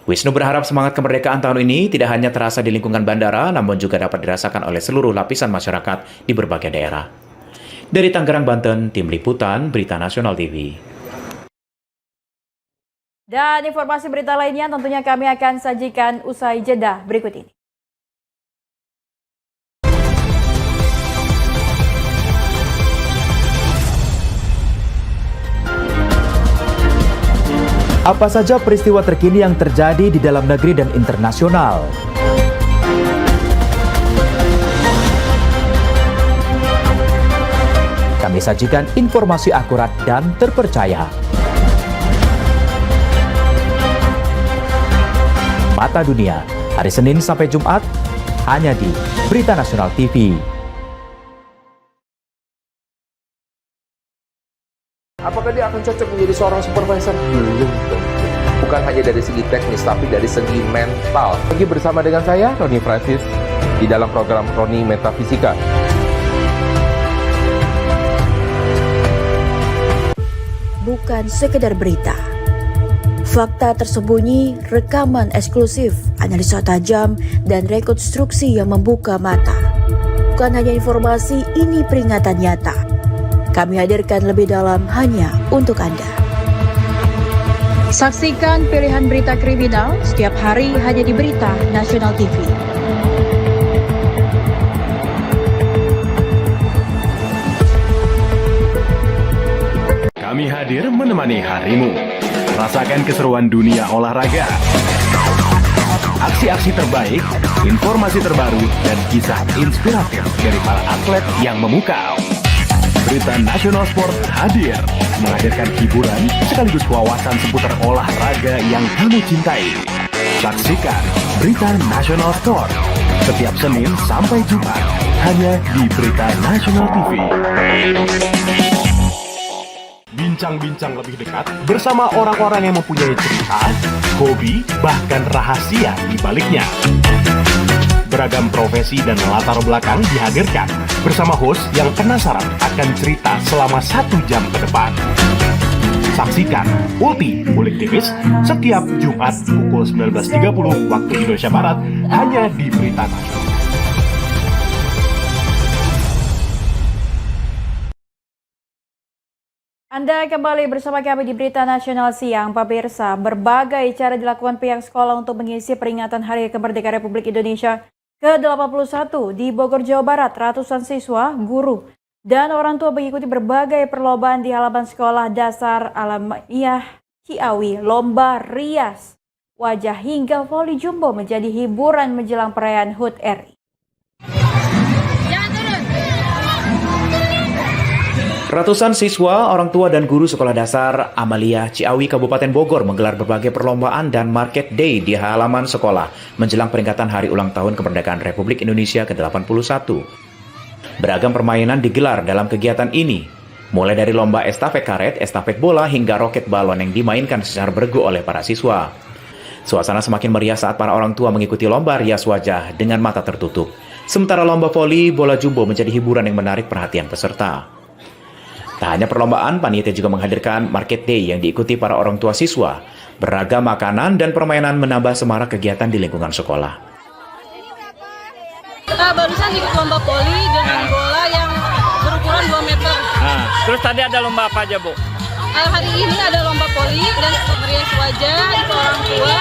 Wisnu berharap semangat kemerdekaan tahun ini tidak hanya terasa di lingkungan bandara, namun juga dapat dirasakan oleh seluruh lapisan masyarakat di berbagai daerah. Dari Tangerang, Banten, Tim Liputan, Berita Nasional TV. Dan informasi berita lainnya tentunya kami akan sajikan usai jeda berikut ini. Apa saja peristiwa terkini yang terjadi di dalam negeri dan internasional? Kami sajikan informasi akurat dan terpercaya. Mata Dunia, hari Senin sampai Jumat, hanya di Berita Nasional TV. Apakah dia akan cocok menjadi seorang supervisor? Belum tentu. Bukan hanya dari segi teknis, tapi dari segi mental. Lagi bersama dengan saya, Roni Francis, di dalam program Roni Metafisika. Bukan sekedar berita. Fakta tersembunyi, rekaman eksklusif, analisa tajam, dan rekonstruksi yang membuka mata. Bukan hanya informasi, ini peringatan nyata. Kami hadirkan lebih dalam hanya untuk Anda. Saksikan pilihan berita kriminal setiap hari hanya di Berita Nasional TV. Kami hadir menemani harimu. Rasakan keseruan dunia olahraga. Aksi-aksi terbaik, informasi terbaru, dan kisah inspiratif dari para atlet yang memukau. Berita Nasional Sport hadir menghadirkan hiburan sekaligus wawasan seputar olahraga yang kamu cintai. Saksikan Berita Nasional Sport setiap Senin sampai Jumat hanya di Berita Nasional TV. Bincang-bincang lebih dekat bersama orang-orang yang mempunyai cerita, hobi, bahkan rahasia di baliknya. Beragam profesi dan latar belakang dihadirkan bersama host yang penasaran akan cerita selama 1 jam ke depan. Saksikan Ulti Ulik Tipis setiap Jumat pukul 19.30 waktu Indonesia Barat hanya di Berita Nasional. Anda kembali bersama kami di Berita Nasional Siang, pemirsa. Berbagai cara dilakukan pihak sekolah untuk mengisi peringatan Hari Kemerdekaan Republik Indonesia ke-81 di Bogor, Jawa Barat. Ratusan siswa, guru, dan orang tua mengikuti berbagai perlombaan di halaman sekolah dasar Alamiah Ciawi. Lomba rias wajah hingga voli jumbo menjadi hiburan menjelang perayaan HUT RI. Ratusan siswa, orang tua, dan guru sekolah dasar Amalia Ciawi, Kabupaten Bogor menggelar berbagai perlombaan dan market day di halaman sekolah menjelang peringatan Hari Ulang Tahun Kemerdekaan Republik Indonesia ke-81. Beragam permainan digelar dalam kegiatan ini, Mulai dari lomba estafet karet, estafet bola, hingga roket balon yang dimainkan secara bergu oleh para siswa. Suasana semakin meriah saat para orang tua mengikuti lomba rias wajah dengan mata tertutup. Sementara lomba voli bola jumbo menjadi hiburan yang menarik perhatian peserta. Tak hanya perlombaan, panitia juga menghadirkan Market Day yang diikuti para orang tua siswa. Beragam makanan dan permainan menambah semarak kegiatan di lingkungan sekolah. Barusan ikut lomba voli dengan bola yang berukuran 2 meter. Terus tadi ada lomba apa aja, Bu? Hari ini ada lomba voli dan merias wajah itu orang tua.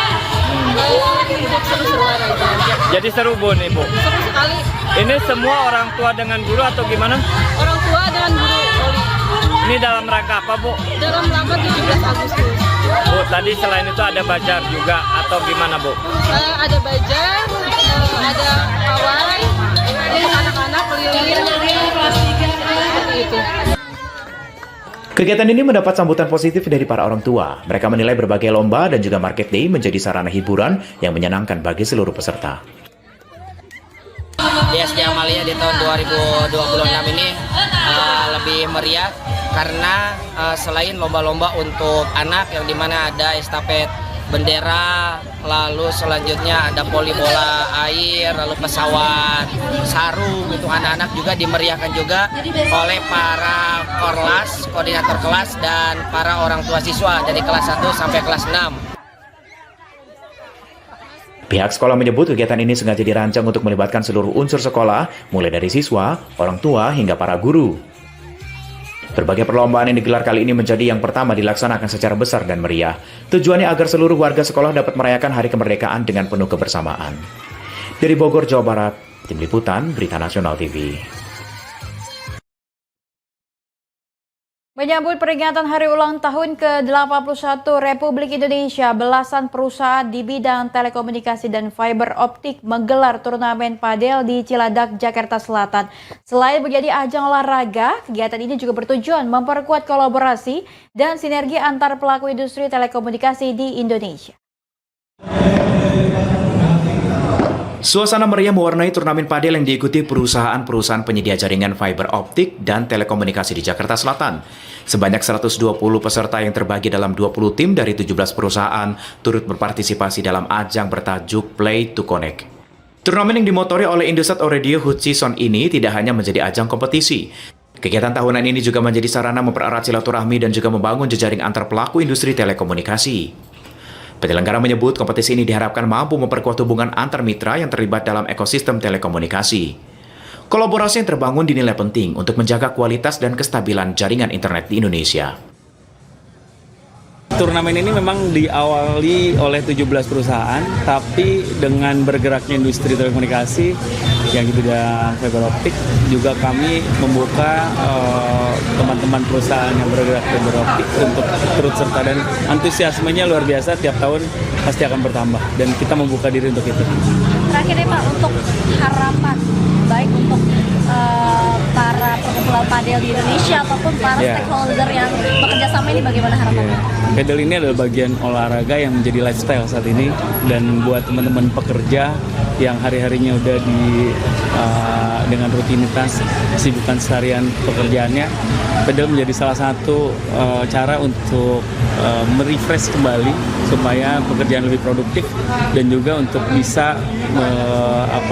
Untuk seru-seruan aja. Jadi seru, Bu, nih, Bu? Seru sekali. Ini semua orang tua dengan guru atau gimana? Orang tua dengan guru voli. Ini dalam rangka apa, Bu? Dalam rangka 17 Agustus. Bu, tadi selain itu ada bajar juga atau gimana, Bu? Ada bajar, ada pawai, untuk anak-anak keliling, seperti itu. Kegiatan ini mendapat sambutan positif dari para orang tua. Mereka menilai berbagai lomba dan juga Market Day menjadi sarana hiburan yang menyenangkan bagi seluruh peserta. Di SD Amalia di tahun 2026 ini lebih meriah karena selain lomba-lomba untuk anak yang dimana ada estafet bendera, lalu selanjutnya ada voli bola air, lalu pesawat sarung, itu anak-anak juga dimeriahkan juga oleh para korlas, koordinator kelas dan para orang tua siswa dari kelas 1 sampai kelas 6. Pihak sekolah menyebut kegiatan ini sengaja dirancang untuk melibatkan seluruh unsur sekolah, mulai dari siswa, orang tua, hingga para guru. Berbagai perlombaan yang digelar kali ini menjadi yang pertama dilaksanakan secara besar dan meriah. Tujuannya agar seluruh warga sekolah dapat merayakan Hari Kemerdekaan dengan penuh kebersamaan. Dari Bogor, Jawa Barat, Tim Liputan, Berita Nasional TV. Menyambut peringatan Hari Ulang Tahun ke-81 Republik Indonesia, belasan perusahaan di bidang telekomunikasi dan fiber optik menggelar turnamen padel di Ciladak, Jakarta Selatan. Selain menjadi ajang olahraga, kegiatan ini juga bertujuan memperkuat kolaborasi dan sinergi antar pelaku industri telekomunikasi di Indonesia. Suasana meriah mewarnai turnamen padel yang diikuti perusahaan-perusahaan penyedia jaringan fiber optik dan telekomunikasi di Jakarta Selatan. Sebanyak 120 peserta yang terbagi dalam 20 tim dari 17 perusahaan turut berpartisipasi dalam ajang bertajuk Play to Connect. Turnamen yang dimotori oleh Indosat Ooredoo Hutchison ini tidak hanya menjadi ajang kompetisi. Kegiatan tahunan ini juga menjadi sarana mempererat silaturahmi dan juga membangun jejaring antar pelaku industri telekomunikasi. Penyelenggara menyebut kompetisi ini diharapkan mampu memperkuat hubungan antar mitra yang terlibat dalam ekosistem telekomunikasi. Kolaborasi yang terbangun dinilai penting untuk menjaga kualitas dan kestabilan jaringan internet di Indonesia. Turnamen ini memang diawali oleh 17 perusahaan, tapi dengan bergeraknya industri telekomunikasi yang di bidang fiber optik, juga kami membuka teman-teman perusahaan yang bergerak fiber optik untuk turut serta, dan antusiasmenya luar biasa, tiap tahun pasti akan bertambah dan kita membuka diri untuk itu. Terakhir nih Pak, untuk harapan baik untuk para pemula padel di Indonesia ataupun para stakeholder yang bekerja sama ini, bagaimana harapannya? Padel ini adalah bagian olahraga yang menjadi lifestyle saat ini, dan buat teman-teman pekerja yang hari-harinya udah dengan rutinitas kesibukan seharian pekerjaannya, padel menjadi salah satu cara untuk merefresh kembali supaya pekerjaan lebih produktif dan juga untuk bisa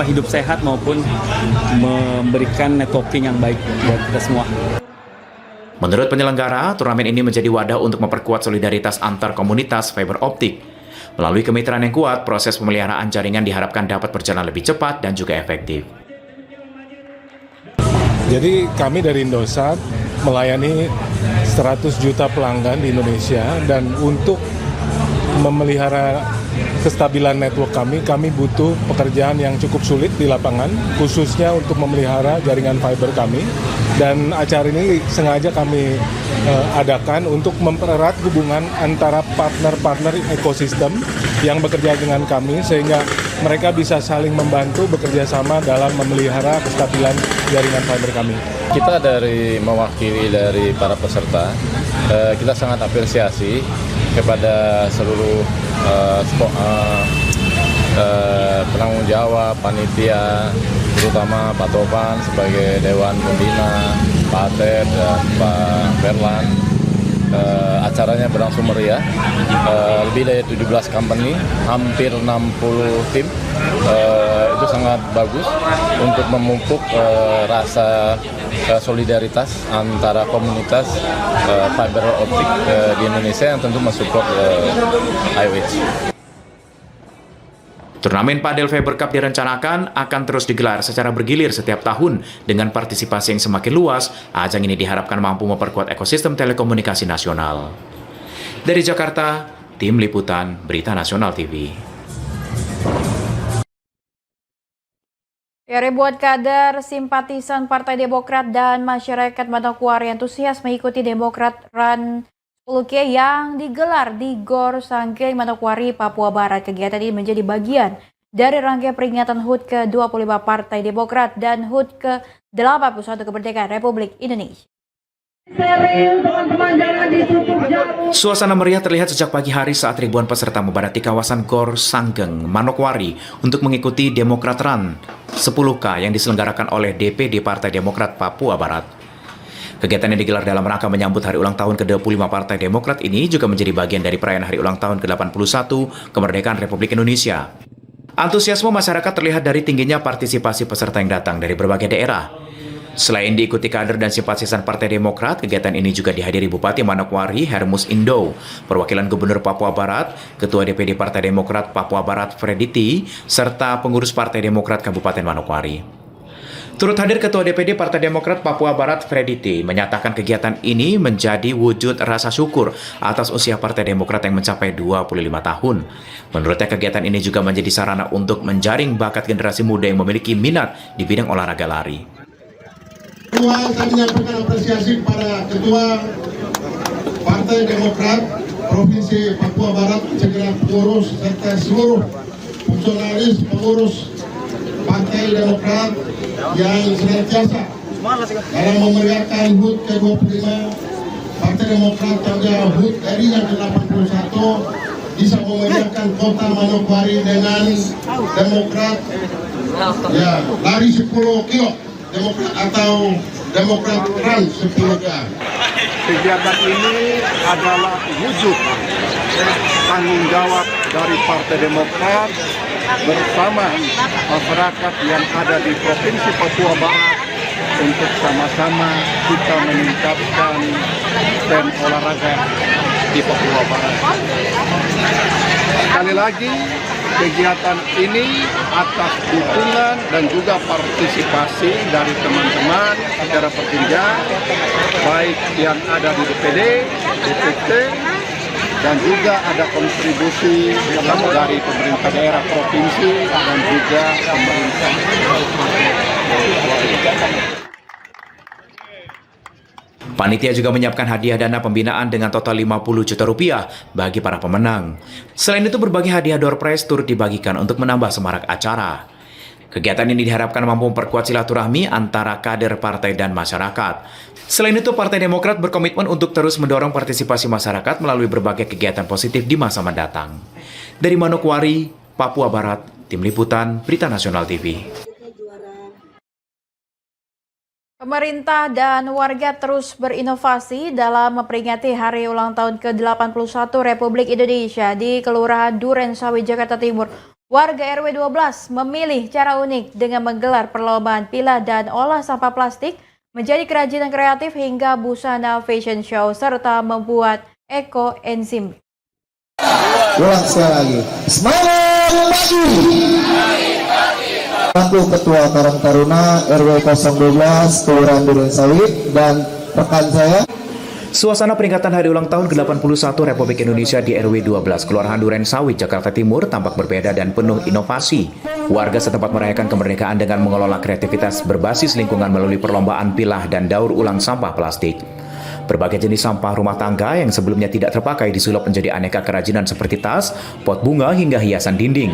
hidup sehat maupun memberikan networking yang baik buat kita semua. Menurut penyelenggara, turnamen ini menjadi wadah untuk memperkuat solidaritas antar komunitas fiber optik. Melalui kemitraan yang kuat, proses pemeliharaan jaringan diharapkan dapat berjalan lebih cepat dan juga efektif. Jadi kami dari Indosat melayani 100 juta pelanggan di Indonesia, dan untuk memelihara kestabilan network kami butuh pekerjaan yang cukup sulit di lapangan, khususnya untuk memelihara jaringan fiber kami. Dan acara ini sengaja kami adakan untuk mempererat hubungan antara partner-partner ekosistem yang bekerja dengan kami, sehingga mereka bisa saling membantu bekerja sama dalam memelihara kestabilan jaringan fiber kami. Kita mewakili dari para peserta, kita sangat apresiasi kepada seluruh penanggung jawab, panitia, terutama Pak Topan sebagai Dewan Pembina, Pak Aten dan Pak Berlan. Acaranya berlangsung meriah, lebih dari 17 company, hampir 60 tim. Itu sangat bagus untuk memupuk rasa solidaritas antara komunitas fiber optik di Indonesia yang tentu mensupport IWC. Turnamen Padel Faber Cup direncanakan akan terus digelar secara bergilir setiap tahun dengan partisipasi yang semakin luas. Ajang ini diharapkan mampu memperkuat ekosistem telekomunikasi nasional. Dari Jakarta, Tim Liputan Berita Nasional TV. Ya, ribuan kader, simpatisan Partai Demokrat dan masyarakat Manokwari antusias mengikuti Demokrat Run 10K yang digelar di Gor Sanggeng, Manokwari, Papua Barat. Kegiatan ini menjadi bagian dari rangkaian peringatan HUT ke-25 Partai Demokrat dan HUT ke-81 Kemerdekaan Republik Indonesia. Suasana meriah terlihat sejak pagi hari saat ribuan peserta membadati kawasan Gor Sanggeng, Manokwari untuk mengikuti Demokrat Run 10K yang diselenggarakan oleh DPD Partai Demokrat Papua Barat. Kegiatan yang digelar dalam rangka menyambut hari ulang tahun ke-25 Partai Demokrat ini juga menjadi bagian dari perayaan hari ulang tahun ke-81 Kemerdekaan Republik Indonesia. Antusiasme masyarakat terlihat dari tingginya partisipasi peserta yang datang dari berbagai daerah. Selain diikuti kader dan simpatisan Partai Demokrat, kegiatan ini juga dihadiri Bupati Manokwari Hermus Indo, perwakilan Gubernur Papua Barat, Ketua DPD Partai Demokrat Papua Barat Frediti, serta pengurus Partai Demokrat Kabupaten Manokwari. Turut hadir Ketua DPD Partai Demokrat Papua Barat Frediti menyatakan kegiatan ini menjadi wujud rasa syukur atas usia Partai Demokrat yang mencapai 25 tahun. Menurutnya kegiatan ini juga menjadi sarana untuk menjaring bakat generasi muda yang memiliki minat di bidang olahraga lari. Kedua, saya menyampaikan apresiasi kepada Ketua Partai Demokrat Provinsi Papua Barat, segenap pengurus serta seluruh fungsionaris pengurus Partai Demokrat yang senantiasa dalam memeriahkan HUT ke-25 Partai Demokrat pada HUT RI yang ke-81 bisa memeriahkan kota Manokwari dengan Demokrat ya lari 10 kilo Demokrat atau Demokrat Run 10K. Kegiatan ini adalah wujud tanggung jawab dari Partai Demokrat bersama masyarakat yang ada di Provinsi Papua Barat untuk sama-sama kita meningkatkan stand olahraga di Papua Barat. Sekali lagi, kegiatan ini atas dukungan dan juga partisipasi dari teman-teman secara berjenjang, baik yang ada di DPD, DPT, dan juga ada kontribusi dari pemerintah daerah provinsi dan juga pemerintah. Panitia juga menyiapkan hadiah dana pembinaan dengan total 50 juta rupiah bagi para pemenang. Selain itu berbagai hadiah door prize turut dibagikan untuk menambah semarak acara. Kegiatan ini diharapkan mampu memperkuat silaturahmi antara kader partai dan masyarakat. Selain itu, Partai Demokrat berkomitmen untuk terus mendorong partisipasi masyarakat melalui berbagai kegiatan positif di masa mendatang. Dari Manokwari, Papua Barat, Tim Liputan Berita Nasional TV. Pemerintah dan warga terus berinovasi dalam memperingati hari ulang tahun ke-81 Republik Indonesia di Kelurahan Duren Sawit, Jakarta Timur. Warga RW 12 memilih cara unik dengan menggelar perlombaan pilah dan olah sampah plastik menjadi kerajinan kreatif hingga busana fashion show serta membuat ekoenzim. Ulang sekali lagi. Semangat pagi. Aku Ketua Karang Taruna RW 012 Kelurahan Duren Sawit dan rekan saya. Suasana peringatan hari ulang tahun ke-81 Republik Indonesia di RW 12 Kelurahan Duren Sawit, Jakarta Timur tampak berbeda dan penuh inovasi. Warga setempat merayakan kemerdekaan dengan mengelola kreativitas berbasis lingkungan melalui perlombaan pilah dan daur ulang sampah plastik. Berbagai jenis sampah rumah tangga yang sebelumnya tidak terpakai disulap menjadi aneka kerajinan seperti tas, pot bunga hingga hiasan dinding.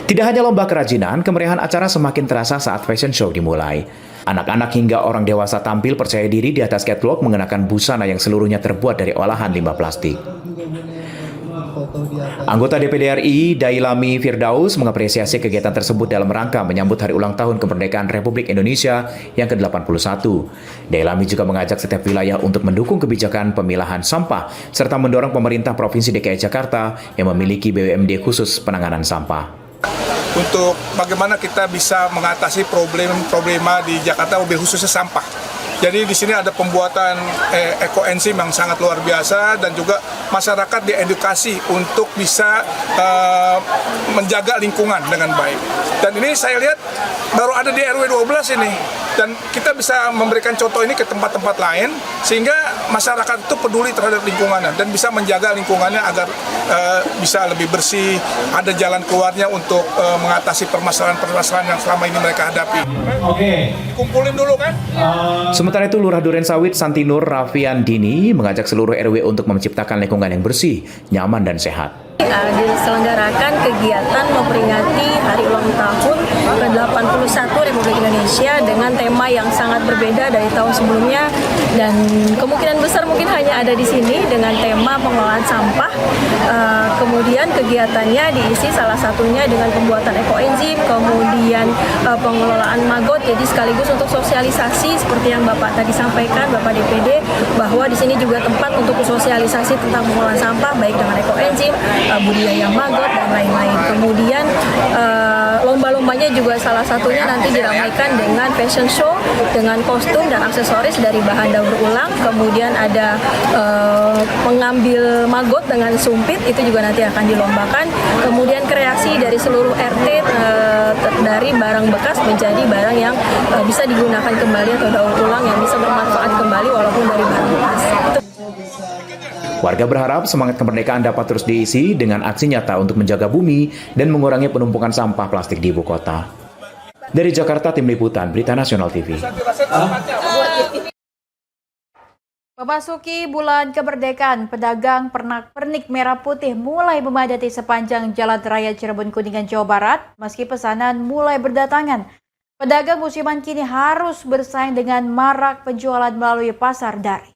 Tidak hanya lomba kerajinan, kemeriahan acara semakin terasa saat fashion show dimulai. Anak-anak hingga orang dewasa tampil percaya diri di atas catwalk mengenakan busana yang seluruhnya terbuat dari olahan limbah plastik. Anggota DPD RI, Dailami Firdaus, mengapresiasi kegiatan tersebut dalam rangka menyambut Hari Ulang Tahun Kemerdekaan Republik Indonesia yang ke-81. Dailami juga mengajak setiap wilayah untuk mendukung kebijakan pemilahan sampah, serta mendorong pemerintah Provinsi DKI Jakarta yang memiliki BUMD khusus penanganan sampah. Untuk bagaimana kita bisa mengatasi problema di Jakarta, lebih khususnya sampah. Jadi di sini ada pembuatan ekoenzim yang sangat luar biasa dan juga masyarakat diedukasi untuk bisa menjaga lingkungan dengan baik. Dan ini saya lihat baru ada di RW 12 ini. Dan kita bisa memberikan contoh ini ke tempat-tempat lain sehingga masyarakat itu peduli terhadap lingkungannya dan bisa menjaga lingkungannya agar bisa lebih bersih, ada jalan keluarnya untuk mengatasi permasalahan-permasalahan yang selama ini mereka hadapi. Oke, kumpulin dulu kan? Sementara itu, Lurah Duren Sawit Santinur Rafiandini mengajak seluruh RW untuk menciptakan lingkungan yang bersih, nyaman, dan sehat. Diselenggarakan kegiatan memperingati Hari Ulang Tahun ke-81 Republik Indonesia dengan tema yang sangat berbeda dari tahun sebelumnya dan kemungkinan besar mungkin hanya ada di sini dengan tema pengelolaan sampah. Kemudian kegiatannya diisi salah satunya dengan pembuatan ekoenzim, kemudian pengelolaan maggot, jadi sekaligus untuk sosialisasi seperti yang Bapak tadi sampaikan, Bapak DPD, bahwa di sini juga tempat untuk sosialisasi tentang pengelolaan sampah baik dengan ekoenzim, budidaya maggot dan lain-lain. Kemudian lomba-lombanya juga salah satunya nanti diramaikan dengan fashion show dengan kostum dan aksesoris dari bahan daur ulang. Kemudian ada mengambil maggot dengan sumpit, itu juga nanti akan dilombakan. Kemudian kreasi dari seluruh RT dari barang bekas menjadi barang yang bisa digunakan kembali atau daur ulang yang bisa bermanfaat kembali walaupun dari barang bekas. Warga berharap semangat kemerdekaan dapat terus diisi dengan aksi nyata untuk menjaga bumi dan mengurangi penumpukan sampah plastik di ibu kota. Dari Jakarta, Tim Liputan Berita Nasional TV. Memasuki bulan kemerdekaan, pedagang pernak-pernik merah putih mulai memadati sepanjang Jalan Raya Cirebon Kuningan, Jawa Barat. Meski pesanan mulai berdatangan, pedagang musiman kini harus bersaing dengan marak penjualan melalui pasar daring.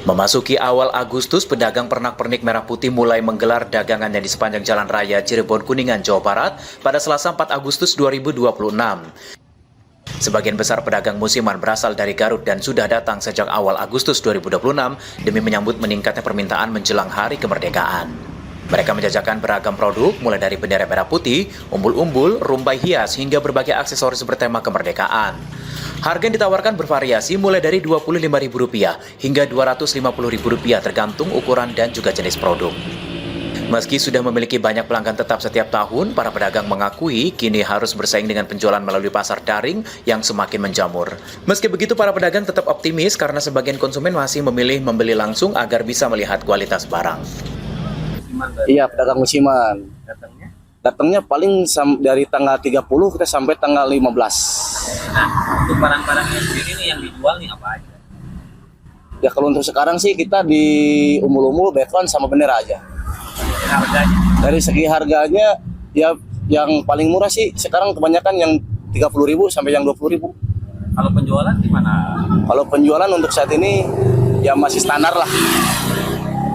Memasuki awal Agustus, pedagang pernak-pernik merah putih mulai menggelar dagangannya di sepanjang Jalan Raya Cirebon Kuningan, Jawa Barat pada Selasa 4 Agustus 2026. Sebagian besar pedagang musiman berasal dari Garut dan sudah datang sejak awal Agustus 2026 demi menyambut meningkatnya permintaan menjelang Hari Kemerdekaan. Mereka menjajakan beragam produk mulai dari bendera merah putih, umbul-umbul, rumbai hias hingga berbagai aksesoris bertema kemerdekaan. Harga yang ditawarkan bervariasi mulai dari Rp25.000 hingga Rp250.000 tergantung ukuran dan juga jenis produk. Meski sudah memiliki banyak pelanggan tetap setiap tahun, para pedagang mengakui kini harus bersaing dengan penjualan melalui pasar daring yang semakin menjamur. Meski begitu, para pedagang tetap optimis karena sebagian konsumen masih memilih membeli langsung agar bisa melihat kualitas barang. Iya, pedagang musiman. Datangnya paling dari tanggal 30 kita sampai tanggal 15. Nah, untuk barang-barangnya sendiri nih yang dijual nih apa aja? Ya kalau untuk sekarang sih kita di umbul-umbul, background sama bendera aja. Harganya? Dari segi harganya ya yang paling murah sih sekarang kebanyakan yang 30.000 sampai yang 20.000. Kalau penjualan gimana? Kalau penjualan untuk saat ini ya masih standar lah.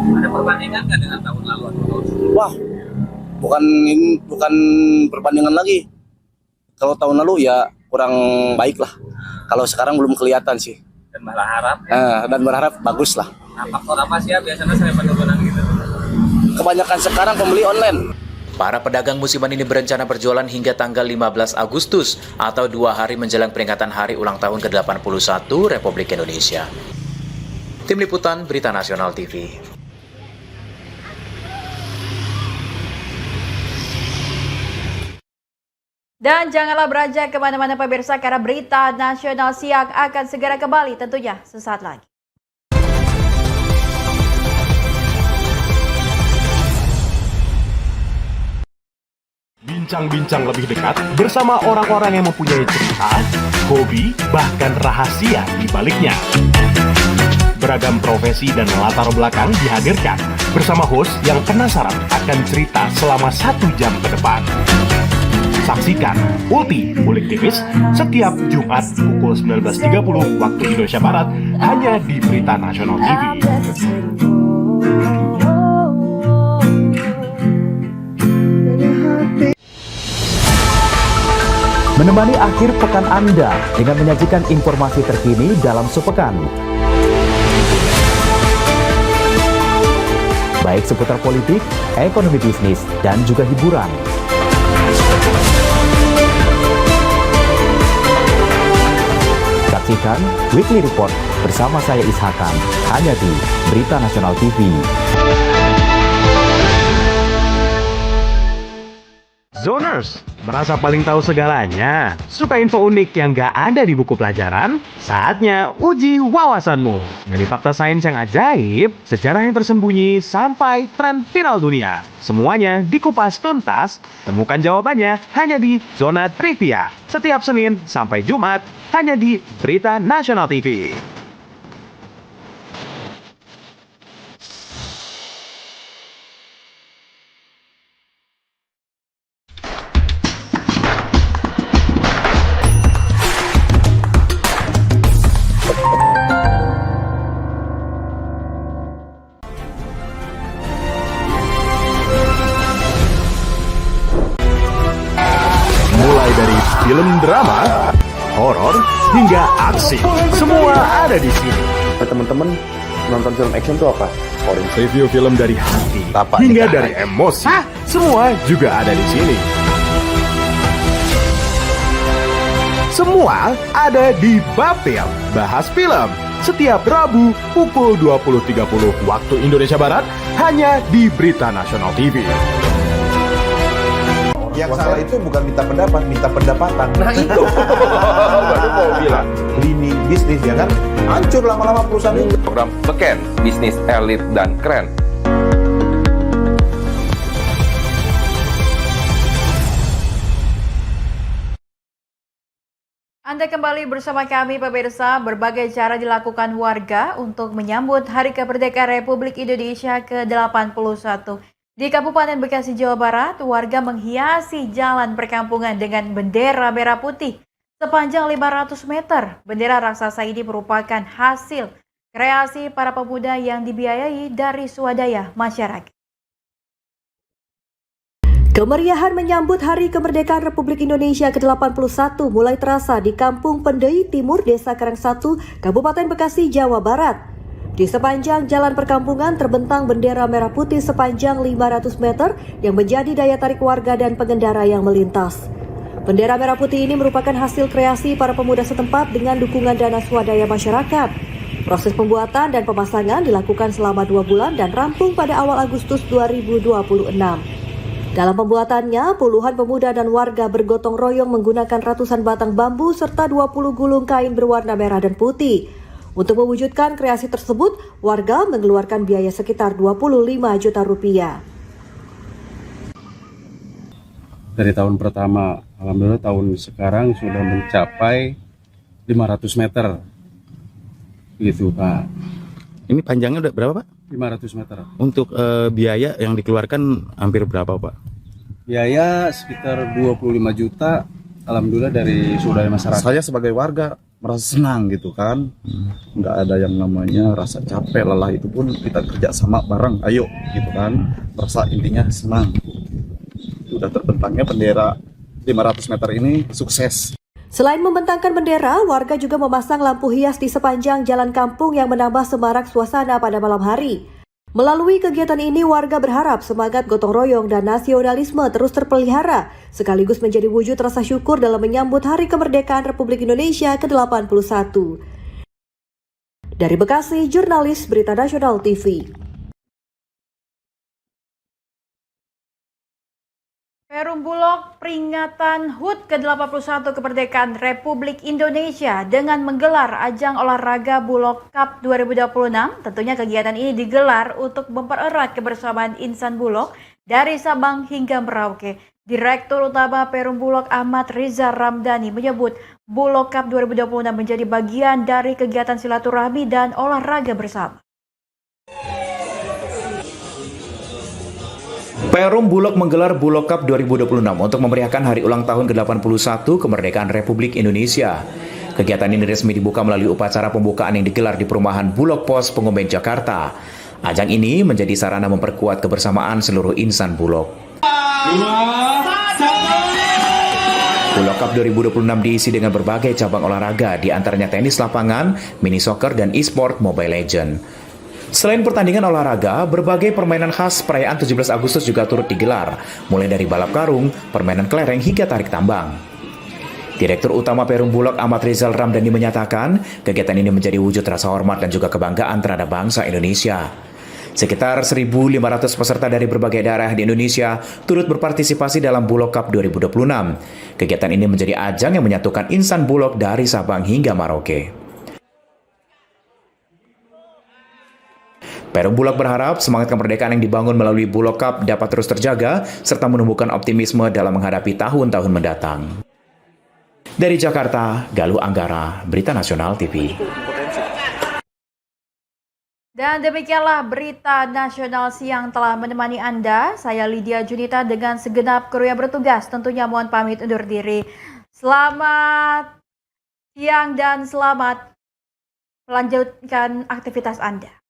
Ada perbandingan nggak dengan tahun lalu? Wah, bukan perbandingan lagi. Kalau tahun lalu ya kurang baik lah. Kalau sekarang belum kelihatan sih. Dan berharap? Dan berharap bagus lah. Nah, faktor apa sih ya biasanya saya penurunan gitu? Kebanyakan sekarang pembeli online. Para pedagang musiman ini berencana berjualan hingga tanggal 15 Agustus atau 2 hari menjelang peringatan Hari Ulang Tahun ke-81 Republik Indonesia. Tim Liputan Berita Nasional TV. Dan janganlah beranjak kemana-mana pemirsa, karena Berita Nasional Siang akan segera kembali tentunya sesaat lagi. Bincang-bincang lebih dekat bersama orang-orang yang mempunyai cerita, hobi, bahkan rahasia di baliknya. Beragam profesi dan latar belakang dihadirkan bersama host yang penasaran akan cerita selama 1 jam ke depan. Saksikan Ulti Bulik Tipis setiap Jumat pukul 19.30 waktu Indonesia Barat hanya di Berita Nasional TV. Menemani akhir pekan Anda dengan menyajikan informasi terkini dalam sepekan. Baik seputar politik, ekonomi bisnis, dan juga hiburan. Saksikan Weekly Report bersama saya Ishakan, hanya di Berita Nasional TV. Zoners, merasa paling tahu segalanya? Suka info unik yang gak ada di buku pelajaran? Saatnya uji wawasanmu. Dari fakta sains yang ajaib, sejarah yang tersembunyi, sampai tren viral dunia. Semuanya dikupas tuntas, temukan jawabannya hanya di Zona Trivia. Setiap Senin sampai Jumat, hanya di Berita Nasional TV. Mulai dari film drama, horor, hingga aksi, semua ada di sini. Teman-teman, nonton film action itu apa? Review film dari hati, hingga dari emosi, semua juga ada di sini. Semua ada di Bapil, bahas film. Setiap Rabu pukul 20.30 waktu Indonesia Barat, hanya di Berita Nasional TV. Yang salah itu bukan minta pendapat, minta pendapatan. Nah itu, baru mau bilang. Lini bisnis ya kan, hancur lama-lama perusahaan itu. Program Beken, bisnis elit dan keren. Anda kembali bersama kami pemirsa, berbagai cara dilakukan warga untuk menyambut Hari Kemerdekaan Republik Indonesia ke-81. Di Kabupaten Bekasi, Jawa Barat, warga menghiasi jalan perkampungan dengan bendera merah putih sepanjang 500 meter. Bendera raksasa ini merupakan hasil kreasi para pemuda yang dibiayai dari swadaya masyarakat. Kemeriahan menyambut Hari Kemerdekaan Republik Indonesia ke-81 mulai terasa di Kampung Pendei Timur, Desa Karang 1, Kabupaten Bekasi, Jawa Barat. Di sepanjang jalan perkampungan terbentang bendera merah putih sepanjang 500 meter yang menjadi daya tarik warga dan pengendara yang melintas. Bendera merah putih ini merupakan hasil kreasi para pemuda setempat dengan dukungan dana swadaya masyarakat. Proses pembuatan dan pemasangan dilakukan selama 2 bulan dan rampung pada awal Agustus 2026. Dalam pembuatannya, puluhan pemuda dan warga bergotong royong menggunakan ratusan batang bambu serta 20 gulung kain berwarna merah dan putih. Untuk mewujudkan kreasi tersebut, warga mengeluarkan biaya sekitar 25 juta rupiah. Dari tahun pertama, alhamdulillah tahun sekarang sudah mencapai 500 meter. Gitu Pak. Ini panjangnya udah berapa Pak? 500 meter. Untuk biaya yang dikeluarkan hampir berapa Pak? Biaya sekitar 25 juta, alhamdulillah dari swadaya masyarakat. Saya sebagai warga merasa senang gitu kan, nggak ada yang namanya rasa capek lelah, itu pun kita kerja sama bareng, ayo gitu kan, merasa intinya senang. Sudah terbentangnya bendera 500 meter ini sukses. Selain membentangkan bendera, warga juga memasang lampu hias di sepanjang jalan kampung yang menambah semarak suasana pada malam hari. Melalui kegiatan ini, warga berharap semangat gotong royong dan nasionalisme terus terpelihara, sekaligus menjadi wujud rasa syukur dalam menyambut Hari Kemerdekaan Republik Indonesia ke-81. Dari Bekasi, jurnalis Berita Nasional TV. Perum Bulog peringatan HUT ke-81 Kemerdekaan Republik Indonesia dengan menggelar ajang olahraga Bulog Cup 2026. Tentunya kegiatan ini digelar untuk mempererat kebersamaan insan Bulog dari Sabang hingga Merauke. Direktur Utama Perum Bulog Ahmad Riza Ramdhani menyebut Bulog Cup 2026 menjadi bagian dari kegiatan silaturahmi dan olahraga bersama. Perum Bulog menggelar Bulog Cup 2026 untuk memeriahkan hari ulang tahun ke-81 kemerdekaan Republik Indonesia. Kegiatan ini resmi dibuka melalui upacara pembukaan yang digelar di perumahan Bulog Pos Pengumben, Jakarta. Ajang ini menjadi sarana memperkuat kebersamaan seluruh insan Bulog. Bulog Cup 2026 diisi dengan berbagai cabang olahraga, di antaranya tenis lapangan, mini soccer, dan e-sport Mobile Legends. Selain pertandingan olahraga, berbagai permainan khas perayaan 17 Agustus juga turut digelar, mulai dari balap karung, permainan kelereng, hingga tarik tambang. Direktur Utama Perum Bulog Ahmad Rizal Ramdhani menyatakan, kegiatan ini menjadi wujud rasa hormat dan juga kebanggaan terhadap bangsa Indonesia. Sekitar 1.500 peserta dari berbagai daerah di Indonesia turut berpartisipasi dalam Bulog Cup 2026. Kegiatan ini menjadi ajang yang menyatukan insan Bulog dari Sabang hingga Merauke. Perum Bulog berharap semangat kemerdekaan yang dibangun melalui Bulog Cup dapat terus terjaga serta menumbuhkan optimisme dalam menghadapi tahun-tahun mendatang. Dari Jakarta, Galuh Anggara, Berita Nasional TV. Dan demikianlah berita nasional siang telah menemani Anda. Saya Lydia Junita dengan segenap kru yang bertugas. Tentunya mohon pamit undur diri. Selamat siang dan selamat melanjutkan aktivitas Anda.